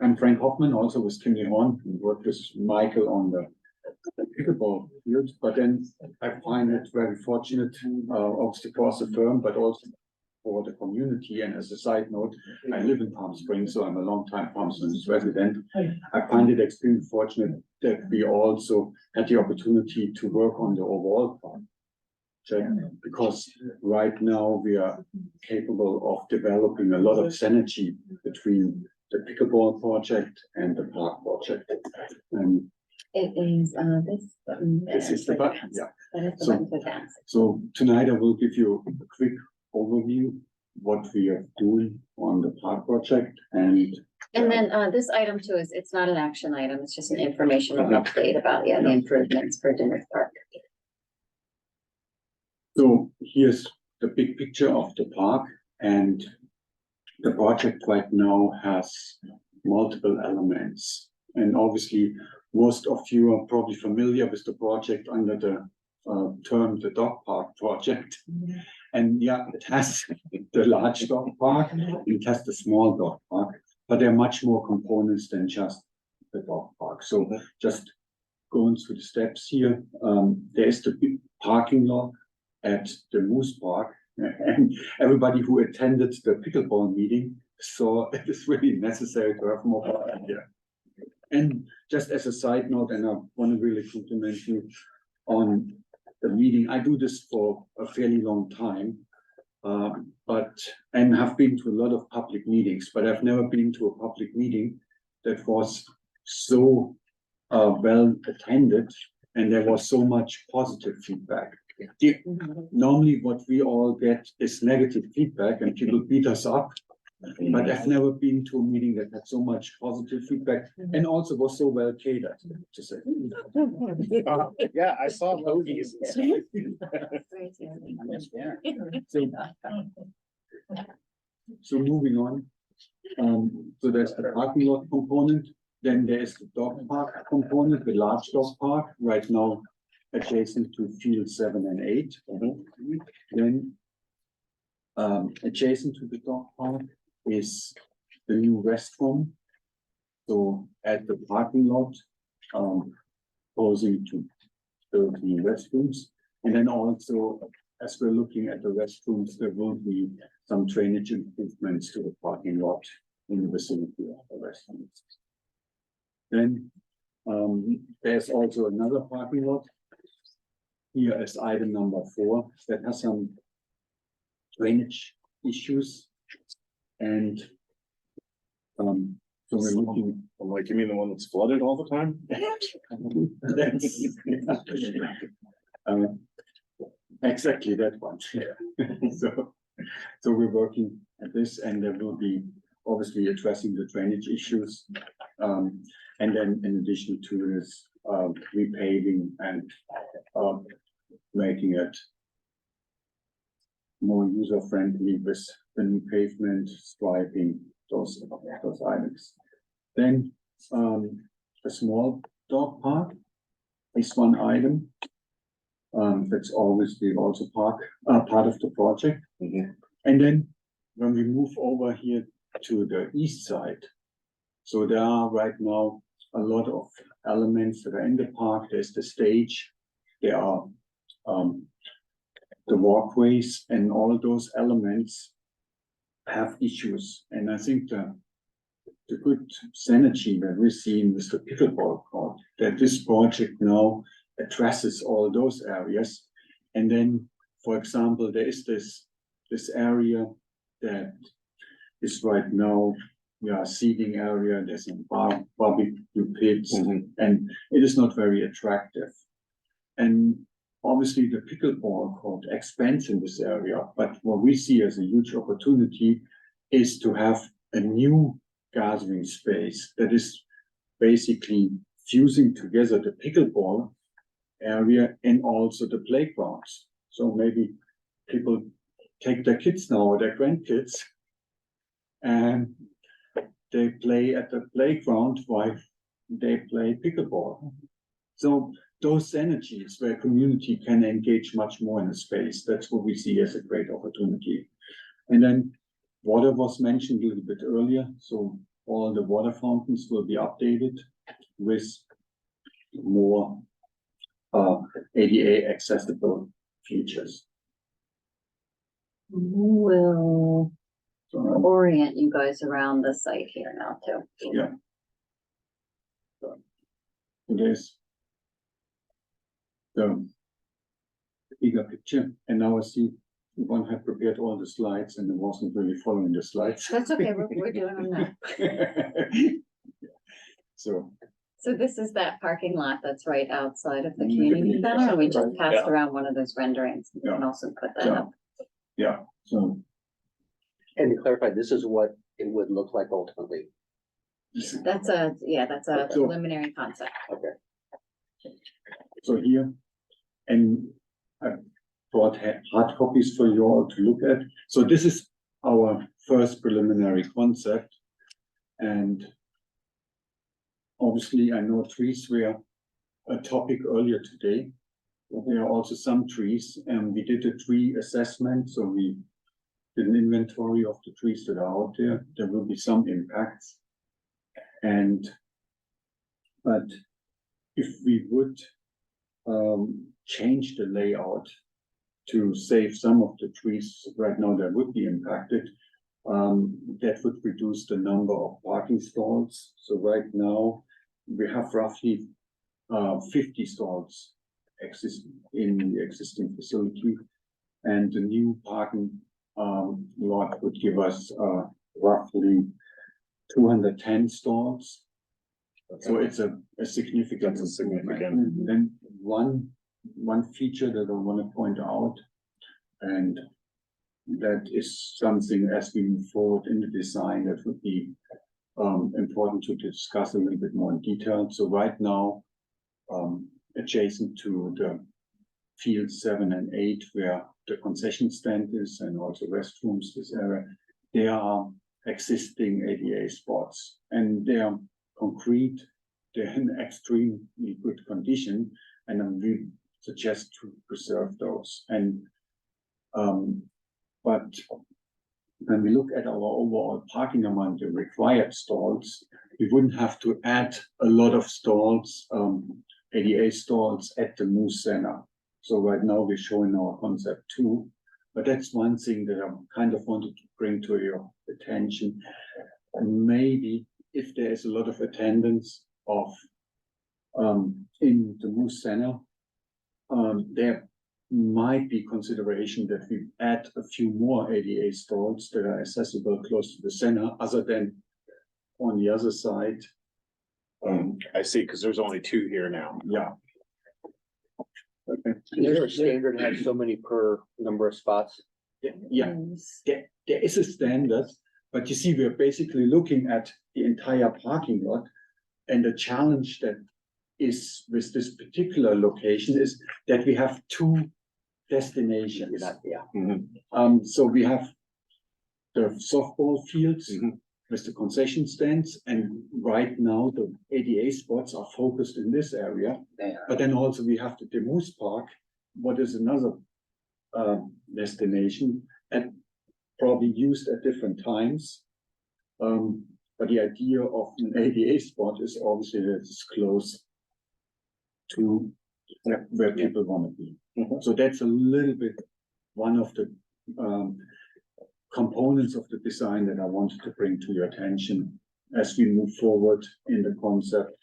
I'm Frank Hoffman, also with Kimley Horn, and work with Michael on the pickleball field, but then I find it very fortunate, obviously for the firm, but also for the community. And as a side note, I live in Palm Springs, so I'm a long-time Palm Springs resident. I find it extremely fortunate that we also had the opportunity to work on the overall part. Because right now we are capable of developing a lot of synergy between the pickleball project and the park project. And It is, this is the button, yeah. That is the So- button to dance. So tonight I will give you a quick overview what we are doing on the park project and And then, this item too is, it's not an action item, it's just an informational update about, yeah, the improvements for Dinner Park. so here's the big picture of the park, and the project right now has multiple elements. And obviously, most of you are probably familiar with the project under the term the dog park project. And yeah, it has the large dog park, it has the small dog park, but there are much more components than just the dog park. So just going through the steps here, there is the big parking lot at the Moose Park, and everybody who attended the pickleball meeting saw it is really necessary to have more parking here. And just as a side note, and I want to really compliment you on the meeting, I do this for a fairly long time, and have been to a lot of public meetings, but I've never been to a public meeting that was so well attended, and there was so much positive feedback. Normally what we all get is negative feedback and people beat us up. But I've never been to a meeting that had so much positive feedback and also was so well catered, to say. Yeah, I saw hoagies. So moving on, so there's the parking lot component, then there is the dog park component, the large dog park, right now adjacent to field 7 and 8. Then adjacent to the dog park is the new restroom. So at the parking lot, posing to the restrooms. And then also, as we're looking at the restrooms, there will be some drainage improvements to the parking lot in the vicinity of the restrooms. Then there's also another parking lot. Here is item number 4 that has some drainage issues. And so we're looking. I'm like, you mean the one that's flooded all the time? Exactly that one. So we're working at this, and there will be obviously addressing the drainage issues. And then in addition to this, repaving and making it more user-friendly with the new pavement, striping, those items. Then a small dog park is one item. That's obviously also part of the project. And then when we move over here to the east side, so there are right now a lot of elements that are in the park. There's the stage, there are the walkways, and all those elements have issues. And I think the good synergy that we're seeing with the pickleball court, that this project now addresses all those areas. And then, for example, there is this area that is right now, seating area, there's some barbecue pits, and it is not very attractive. And obviously the pickleball court expands in this area, but what we see as a huge opportunity is to have a new gathering space that is basically fusing together the pickleball area and also the playgrounds. So maybe people take their kids now or their grandkids and they play at the playground while they play pickleball. So those energies where community can engage much more in the space, that's what we see as a great opportunity. And then Water was mentioned a little bit earlier, so all the water fountains will be updated with more ADA accessible features. We'll So, orient you guys around the site here now too. yeah. So there's the bigger picture, and now I see one had prepared all the slides and it wasn't really following the slides. That's okay, we're doing them now. So, So this is that parking lot that's right outside of the Mm, community yeah. center, and we just passed Yeah. around one of those renderings. We can Yeah. also put that Yeah. up. yeah, so And to clarify, this is what it would look like ultimately. That's a So- preliminary concept. So here, and I brought hard copies for you all to look at. So this is our first preliminary concept. And obviously, I know trees were a topic earlier today. There are also some trees, and we did a tree assessment, so we did an inventory of the trees that are out there. There will be some impacts. But if we would change the layout to save some of the trees right now that would be impacted, that would reduce the number of parking stalls. So right now, we have roughly 50 stalls in the existing facility. And the new parking lot would give us roughly 210 stalls. So it's a significant. That's a significant. improvement. Then one feature that I want to point out, and that is something as we move forward in the design that would be important to discuss a little bit more in detail. So right now, adjacent to the field 7 and 8, where the concession stand is and also restrooms, this area, there are existing ADA spots, and they are concrete. They're in extremely good condition, and we suggest to preserve those. And but when we look at our overall parking amount, the required stalls, we wouldn't have to add a lot of stalls, ADA stalls at the Moose Center. So right now we're showing our concept 2, but that's one thing that I kind of wanted to bring to your attention. Maybe if there is a lot of attendance of in the Moose Center, there might be consideration that we add a few more ADA stalls that are accessible close to the center, other than on the other side. I see, because there's only 2 here now. Yeah. Okay. Is there a standard to have so many per number of spots? Yeah, there is a standard, but you see, we're basically looking at the entire parking lot. And the challenge that is with this particular location is that we have 2 destinations. So we have the softball fields with the concession stands, and right now the ADA spots are focused in this area. But then also we have the Moose Park, what is another destination, and probably used at different times. But the idea of an ADA spot is obviously that it's close to where people want to be. So that's a little bit one of the components of the design that I wanted to bring to your attention as we move forward in the concept.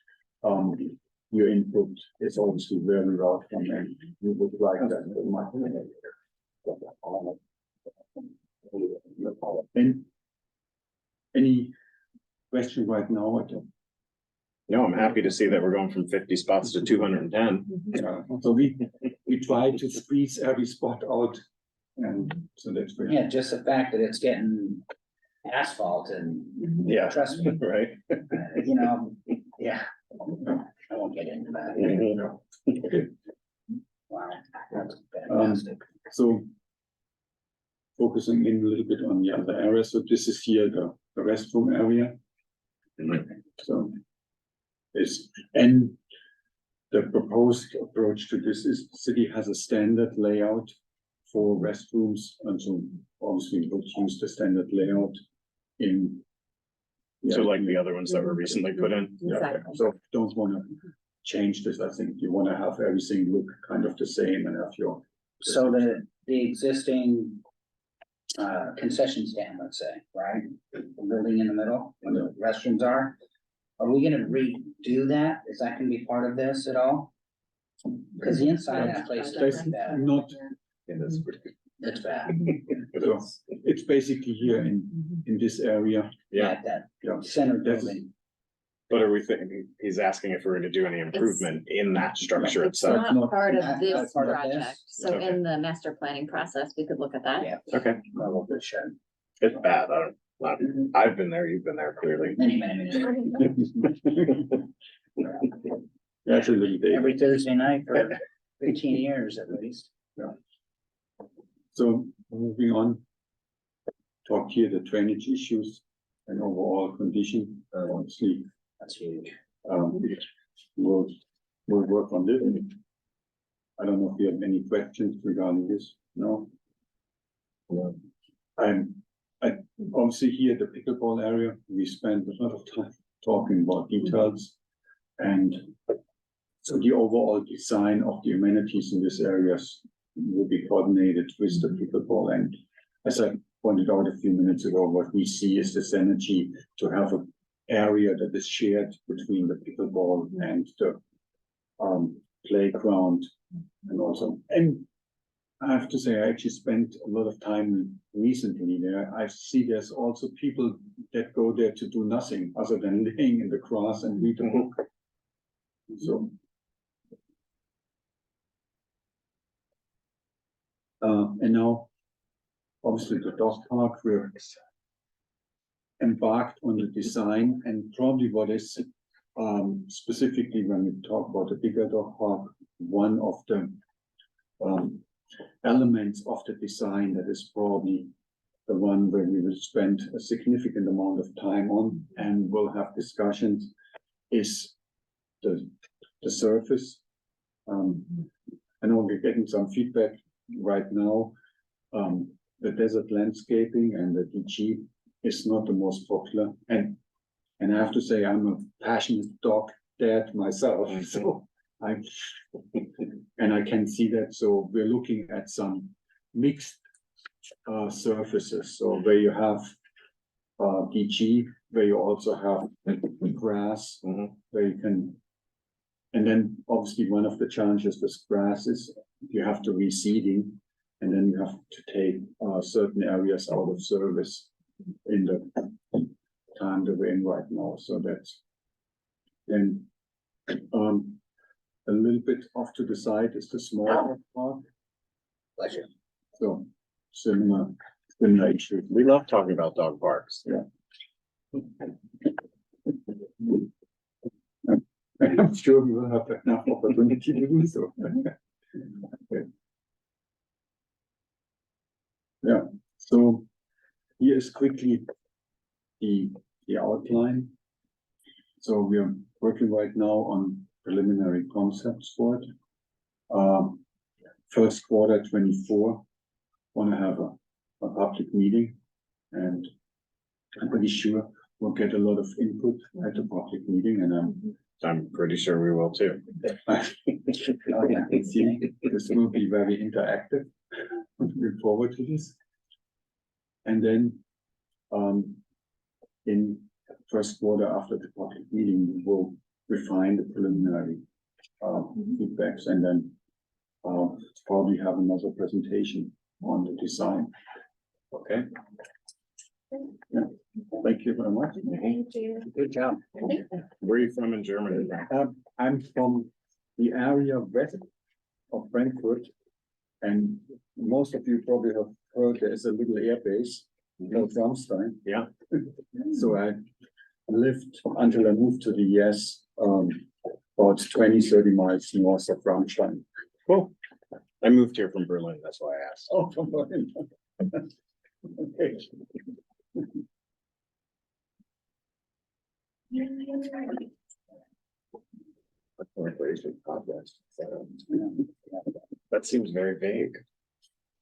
Your input is obviously very welcome, and we would like that. And any question right now? No, I'm happy to see that we're going from 50 spots to 210. So we try to squeeze every spot out, and so that's great. Yeah, just the fact that it's getting asphalt and. Yeah. Trust me, Right. you know, yeah. I won't get into that. Okay. Wow, that's fantastic. So focusing in a little bit on the other area. So this is here the restroom area. So and the proposed approach to this is the city has a standard layout 4 restrooms, and so obviously would use the standard layout in. So like the other ones that were recently put in. Exactly. So don't wanna change this, I think you wanna have everything look kind of the same and have your. So the existing concession stand, let's say, right? The building in the middle, where the restrooms are we gonna redo that? Is that gonna be part of this at all? Cause the inside of that place is That's bad. not, It's bad. so it's basically here in this area. Yeah, That Yeah. center That's- building. but are we thinking, he's asking if we're gonna do any improvement in that structure It's itself? not part of Not this part of this? project, so Okay. in the master planning process, we could look at that. Yeah. Okay, A little bit shed. it's bad, I've been there, you've been there clearly. Many, many, many. That's a little bit. Every Thursday night for 15 years at least. So moving on. Talk here the drainage issues and overall condition, obviously, That's huge. we'll work on this. I don't know if you have any questions regarding this, no? I obviously here the pickleball area, we spent a lot of time talking about details. And so the overall design of the amenities in these areas will be coordinated with the pickleball. And as I pointed out a few minutes ago, what we see is this energy to have an area that is shared between the pickleball and the playground. And also, and I have to say, I actually spent a lot of time recently there. I see there's also people that go there to do nothing other than laying in the grass and read a book. So. And now, obviously the dog park, we're embarked on the design, and probably what is specifically when we talk about the bigger dog park, one of the elements of the design that is probably the one where we will spend a significant amount of time on and will have discussions is the surface. I know we're getting some feedback right now. The desert landscaping and the DG is not the most popular, and I have to say I'm a passionate dog dad myself, so I can see that. So we're looking at some mixed surfaces, so where you have DG, where you also have grass, where you can. And then obviously one of the challenges with grass is you have to reseeding, and then you have to take certain areas out of service in the time that we're in right now. So that's then a little bit off to the side is the small park. Pleasure. So similar issue. We love talking about dog parks. Yeah. I'm sure we will have enough opportunity to do so. Okay. Yeah, so here is quickly the outline. So we are working right now on preliminary concepts for it. First quarter 24, want to have a public meeting, and I'm pretty sure we'll get a lot of input at the public meeting, and I'm pretty sure we will too. I can see this will be very interactive. Looking forward to this. And then, in first quarter after the public meeting, we will refine the preliminary feedbacks, and then probably have another presentation on the design. Okay. Yeah. Thank you very much. Thank you. Good job. Where are you from in Germany? I'm from the area west of Frankfurt, and most of you probably have heard there is a little air base called Ramstein. Yeah. So I lived until I moved to the US, about 20-30 miles north of Ramstein. Cool. I moved here from Berlin, that's why I asked. Oh, from Berlin. Okay. That seems very vague.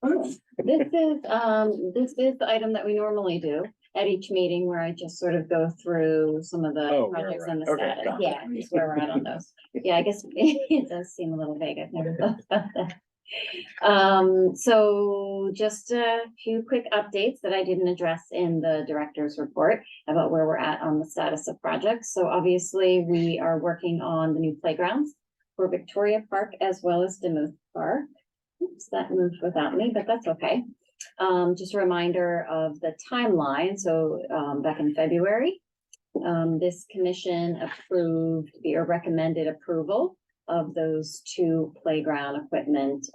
This is the item that we normally do at each meeting where I just sort of go through some of the Oh, where projects we're and at. the Okay, status. got it. Yeah, just where we're at on those. Yeah, I guess it does seem a little vague. I've never thought about that. So just a few quick updates that I didn't address in the director's report about where we're at on the status of projects. So obviously, we are working on the new playgrounds for Victoria Park as well as Demuth Park. Oops, that moved without me, but that's okay. Just a reminder of the timeline. So, back in February, this commission approved or recommended approval of those two playground equipment,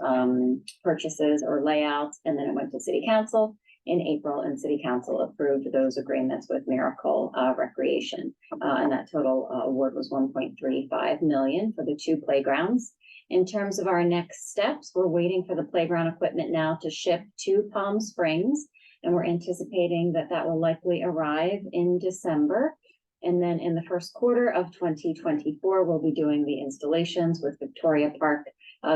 purchases or layouts, and then it went to city council in April, and city council approved those agreements with Miracle, Recreation. And that total award was 1.35 million for the two playgrounds. In terms of our next steps, we're waiting for the playground equipment now to ship to Palm Springs, and we're anticipating that that will likely arrive in December. And then in the first quarter of 2024, we'll be doing the installations with Victoria Park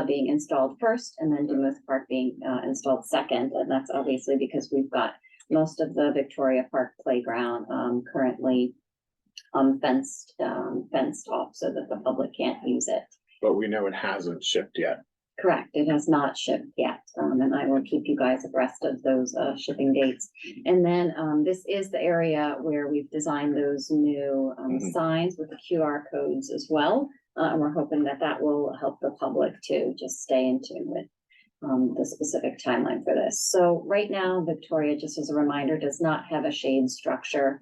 being installed first, and then Demuth Park being installed second. And that's obviously because we've got most of the Victoria Park playground currently fenced off so that the public can't use it. But we know it hasn't shipped yet. Correct, it has not shipped yet, and I will keep you guys abreast of those shipping dates. And then this is the area where we've designed those new signs with the QR codes as well. And we're hoping that that will help the public to just stay in tune with the specific timeline for this. So right now, Victoria, just as a reminder, does not have a shade structure.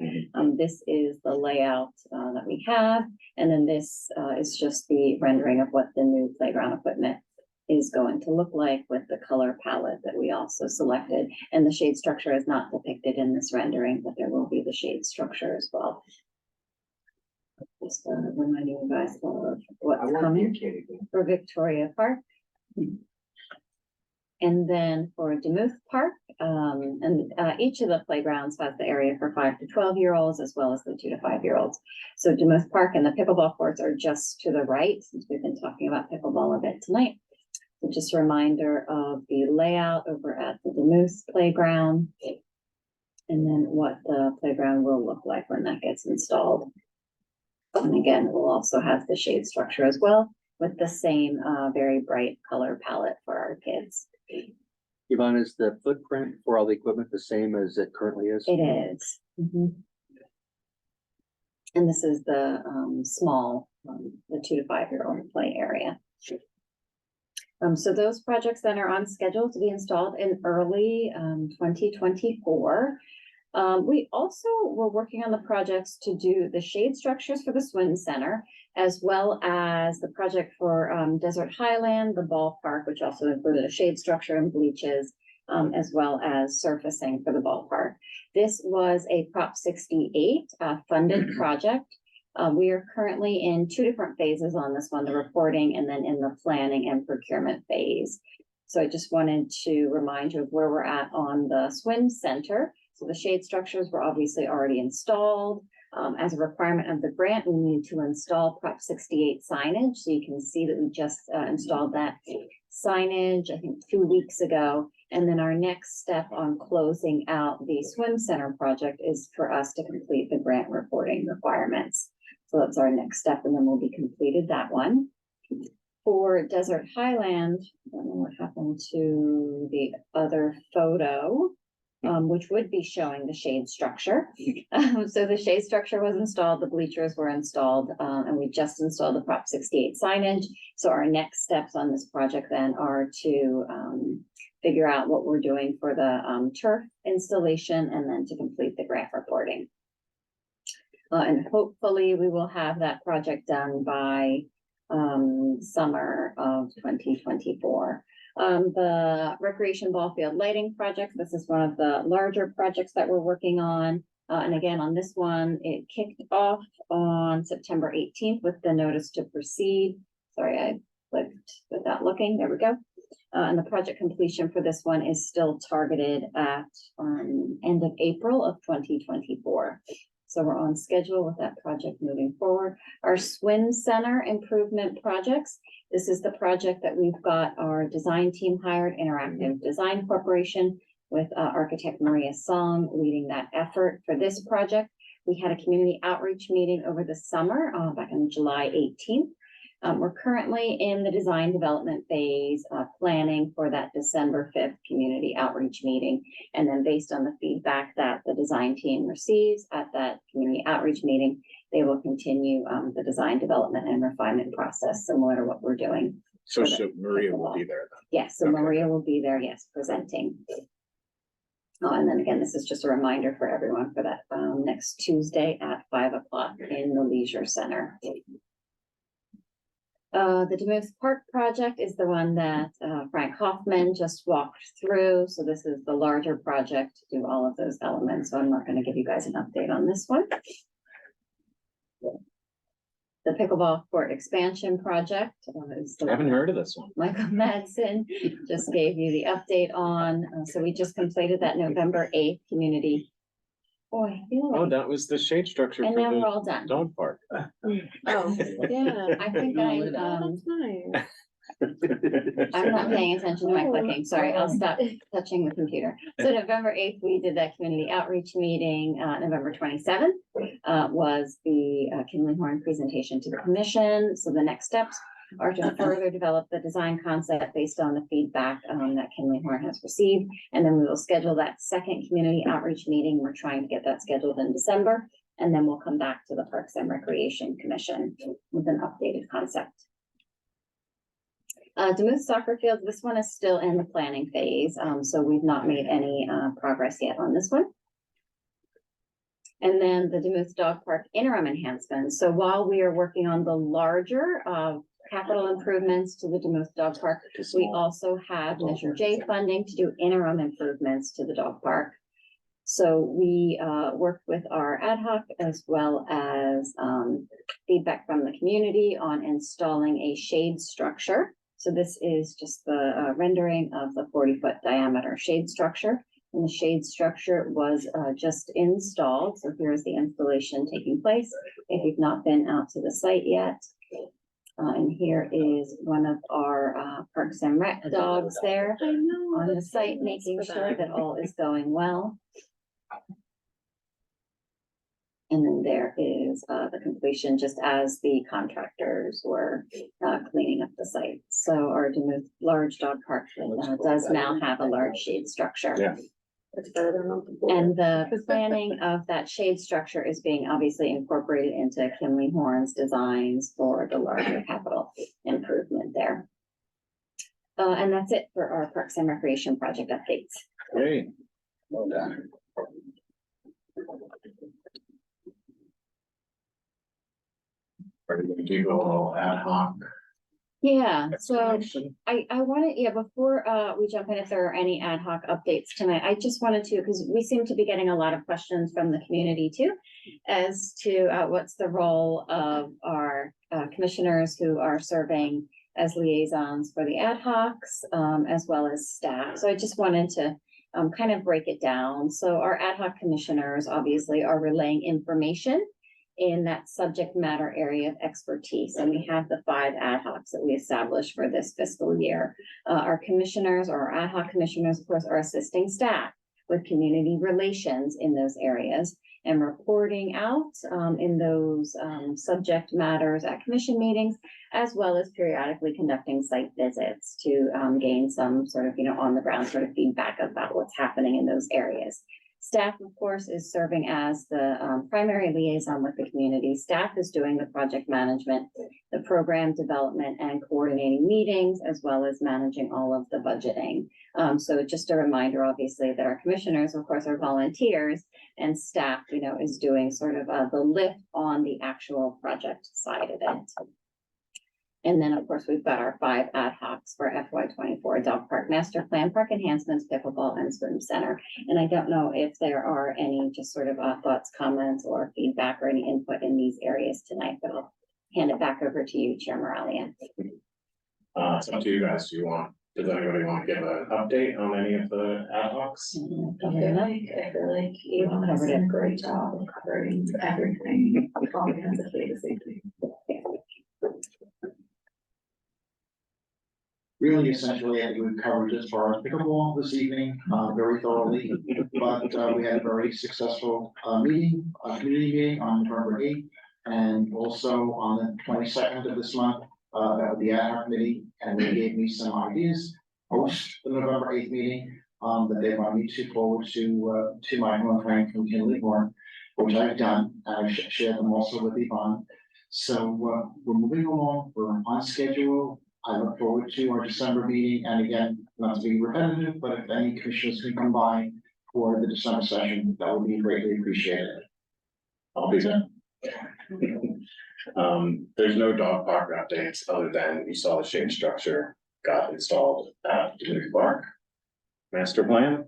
This is the layout that we have, and then this is just the rendering of what the new playground equipment is going to look like with the color palette that we also selected. And the shade structure is not depicted in this rendering, but there will be the shade structure as well. Just reminding you guys of what's coming for Victoria Park. And then for Demuth Park, each of the playgrounds has the area for 5 to 12-year-olds as well as the 2 to 5-year-olds. So Demuth Park and the pickleball courts are just to the right, since we've been talking about pickleball a bit tonight. So just a reminder of the layout over at the Demuth playground, and then what the playground will look like when that gets installed. And again, we'll also have the shade structure as well with the same very bright color palette for our kids. Yvonne, is the footprint for all the equipment the same as it currently is? It is. And this is the small, the 2 to 5-year-old play area. So those projects then are on schedule to be installed in early 2024. We also were working on the projects to do the shade structures for the swim center, as well as the project for Desert Highland, the ballpark, which also included a shade structure and bleachers, as well as surfacing for the ballpark. This was a Prop 68 funded project. We are currently in 2 different phases on this one, the reporting and then in the planning and procurement phase. So I just wanted to remind you of where we're at on the swim center. So the shade structures were obviously already installed. As a requirement of the grant, we need to install Prop 68 signage. So you can see that we just installed that signage, I think 2 weeks ago. And then our next step on closing out the swim center project is for us to complete the grant reporting requirements. So that's our next step, and then we'll be completed that one. For Desert Highland, I don't know what happened to the other photo, which would be showing the shade structure. So the shade structure was installed, the bleachers were installed, and we just installed the Prop 68 signage. So our next steps on this project then are to figure out what we're doing for the turf installation and then to complete the grant reporting. And hopefully we will have that project done by summer of 2024. The recreation ball field lighting project, this is one of the larger projects that we're working on. And again, on this one, it kicked off on September 18th with the notice to proceed. Sorry, I clicked without looking. There we go. And the project completion for this one is still targeted at end of April of 2024. So we're on schedule with that project moving forward. Our swim center improvement projects, This is the project that we've got our design team hired, Interactive Design Corporation, with architect Maria Song leading that effort for this project. We had a community outreach meeting over the summer, back on July 18th. We're currently in the design development phase, planning for that December 5th community outreach meeting. And then based on the feedback that the design team receives at that community outreach meeting, they will continue the design development and refinement process, similar to what we're doing. So Maria will be there then? Yes, so Okay. Maria will be there, yes, presenting. Oh, and then again, this is just a reminder for everyone for that next Tuesday at 5 o'clock in the Leisure Center. The Demuth Park project is the one that Frank Hoffman just walked through. So this is the larger project to do all of those elements. So I'm not going to give you guys an update on this one. The pickleball court expansion project is the I haven't heard of this one. Michael Madsen just gave you the update on. So we just completed that November 8th community. Boy, I feel Oh, like, that was the shade structure and for now we're the all done. dog park. Oh, yeah, I think I'm not paying attention to my clicking. Sorry, I'll stop touching the computer. So November 8th, we did that community outreach meeting. November 27th was the Kinley Horn presentation to the commission. So the next steps are to further develop the design concept based on the feedback that Kinley Horn has received. And then we will schedule that second community outreach meeting. We're trying to get that scheduled in December. And then we'll come back to the Parks and Recreation Commission with an updated concept. Demuth Soccer Field, this one is still in the planning phase, so we've not made any progress yet on this one. And then the Demuth Dog Park interim enhancements. So while we are working on the larger capital improvements to the Demuth Dog Park, we also have Measure J funding to do interim improvements to the dog park. So we worked with our ad hoc as well as feedback from the community on installing a shade structure. So this is just the rendering of the 40-foot diameter shade structure. And the shade structure was just installed. So here's the installation taking place. If you've not been out to the site yet. And here is one of our Parks and Rec dogs there on the site, making sure that all is going well. And then there is the completion just as the contractors were cleaning up the site. So our Demuth large dog park does now have a large shade structure. Yeah. And the planning of that shade structure is being obviously incorporated into Kinley Horn's designs for the larger capital improvement there. And that's it for our Parks and Recreation project updates. Great. Well done. Are you going to do a little ad hoc? Yeah, so explanation? I wanted, before we jump in, if there are any ad hoc updates tonight, I just wanted to, because we seem to be getting a lot of questions from the community too, as to what's the role of our commissioners who are serving as liaisons for the ad hocs, as well as staff. So I just wanted to kind of break it down. So our ad hoc commissioners obviously are relaying information in that subject matter area of expertise. And we have the 5 ad hocs that we established for this fiscal year. Our commissioners or our ad hoc commissioners, of course, are assisting staff with community relations in those areas and reporting out in those subject matters at commission meetings, as well as periodically conducting site visits to gain some sort of, on the ground sort of feedback about what's happening in those areas. Staff, of course, is serving as the primary liaison with the community. Staff is doing the project management, the program development, and coordinating meetings, as well as managing all of the budgeting. So just a reminder, obviously, that our commissioners, of course, are volunteers, and staff, is doing sort of the lift on the actual project side of it. And then, of course, we've got our 5 ad hocs for FY24 Dog Park Master Plan, Park Enhancements, Pickleball, and Swim Center. And I don't know if there are any just sort of thoughts, comments, or feedback or any input in these areas tonight, but I'll hand it back over to you, Chair Moralia. It's up to you guys. Does anybody want to give an update on any of the ad hocs? I feel like Yvonne has done a great job of covering everything comprehensively this evening. really essentially, I think we've covered as far as pickleball this evening, very thoroughly. But we had a very successful meeting, community meeting on November 8th. And also on the 22nd of this month, the ad hoc committee, and they gave me some ideas post the November 8th meeting, that they want me to forward to Michael and Frank from Kinley Horn, which I've done, and I've shared them also with Yvonne. So, we're moving along, we're on schedule. I look forward to our December meeting, and again, not to be repetitive, but if any commissioners can come by for the December session, that would be greatly appreciated. I'll be there. There's no dog park updates other than you saw the shade structure got installed at Duluth Park. Master plan,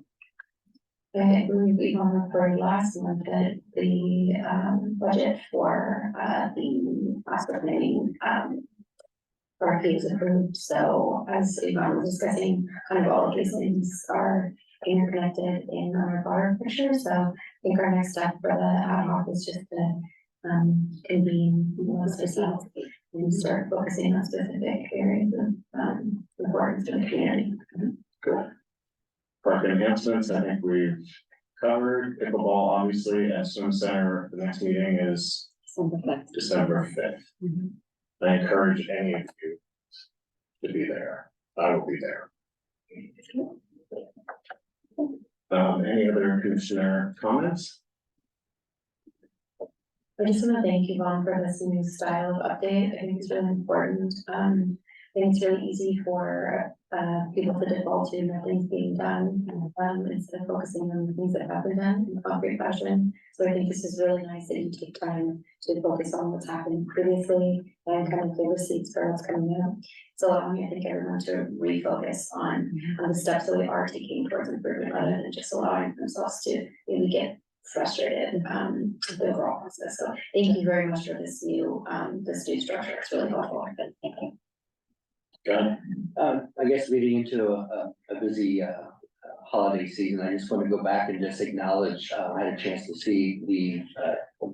I believe we referred last month that the budget for the hospital planning RFP is approved. So as Yvonne was discussing, kind of all of these things are interconnected in our broader picture. So I think our next step for the ad hoc is just to convene most specific and start focusing on specific areas of importance to the community. cool. Park enhancements, I think we've covered pickleball, obviously, and swim center. The next meeting is December 5th. I encourage any of you to be there. I will be there. Any other commissioner comments? I just want to thank Yvonne for this new style of update. I think it's really important. I think it's really easy for people to default to nothing's being done instead of focusing on the things that have been done in a concrete fashion. So I think this is really nice that you take time to focus on what's happened previously and kind of give receipts for what's coming up. So allowing me, I think, everyone to refocus on the steps that we are taking towards improvement rather than just allowing themselves to really get frustrated with the overall process. So thank you very much for this new structure. It's really helpful. Thank you. Good. I guess leading into a busy holiday season, I just want to go back and just acknowledge, I had a chance to see the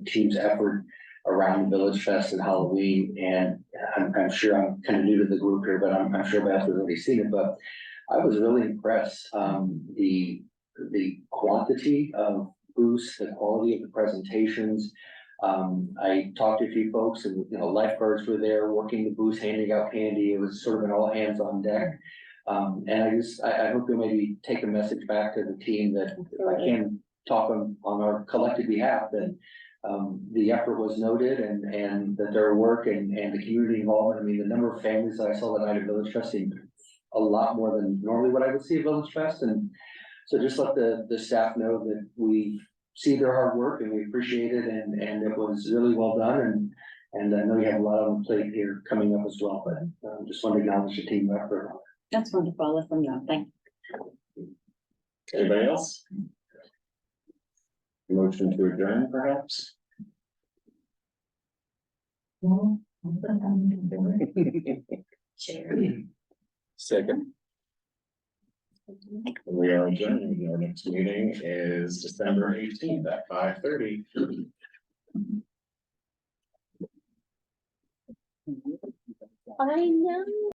team's effort around the Village Fest and Halloween, and I'm sure I'm kind of new to the group here, but I'm sure Beth has already seen it, but I was really impressed. The quantity of booths, the quality of the presentations. I talked to a few folks and, lifeguards were there working the booths, handing out candy. It was sort of an all hands on deck. And I hope you'll maybe take a message back to the team that if I can talk on our collective behalf, that the effort was noted and that their work and the community involvement. I mean, the number of families that I saw that night at Village Fest seemed a lot more than normally what I would see at Village Fest. And so just let the staff know that we see their hard work and we appreciate it, and it was really well done, and I know you have a lot on the plate here coming up as well, but just want to acknowledge the team effort. That's wonderful. Let them know. Thank you. Anybody else? Motion to adjourn, perhaps? Second. We are adjourned. Our next meeting is December 18th at 5:30. I know.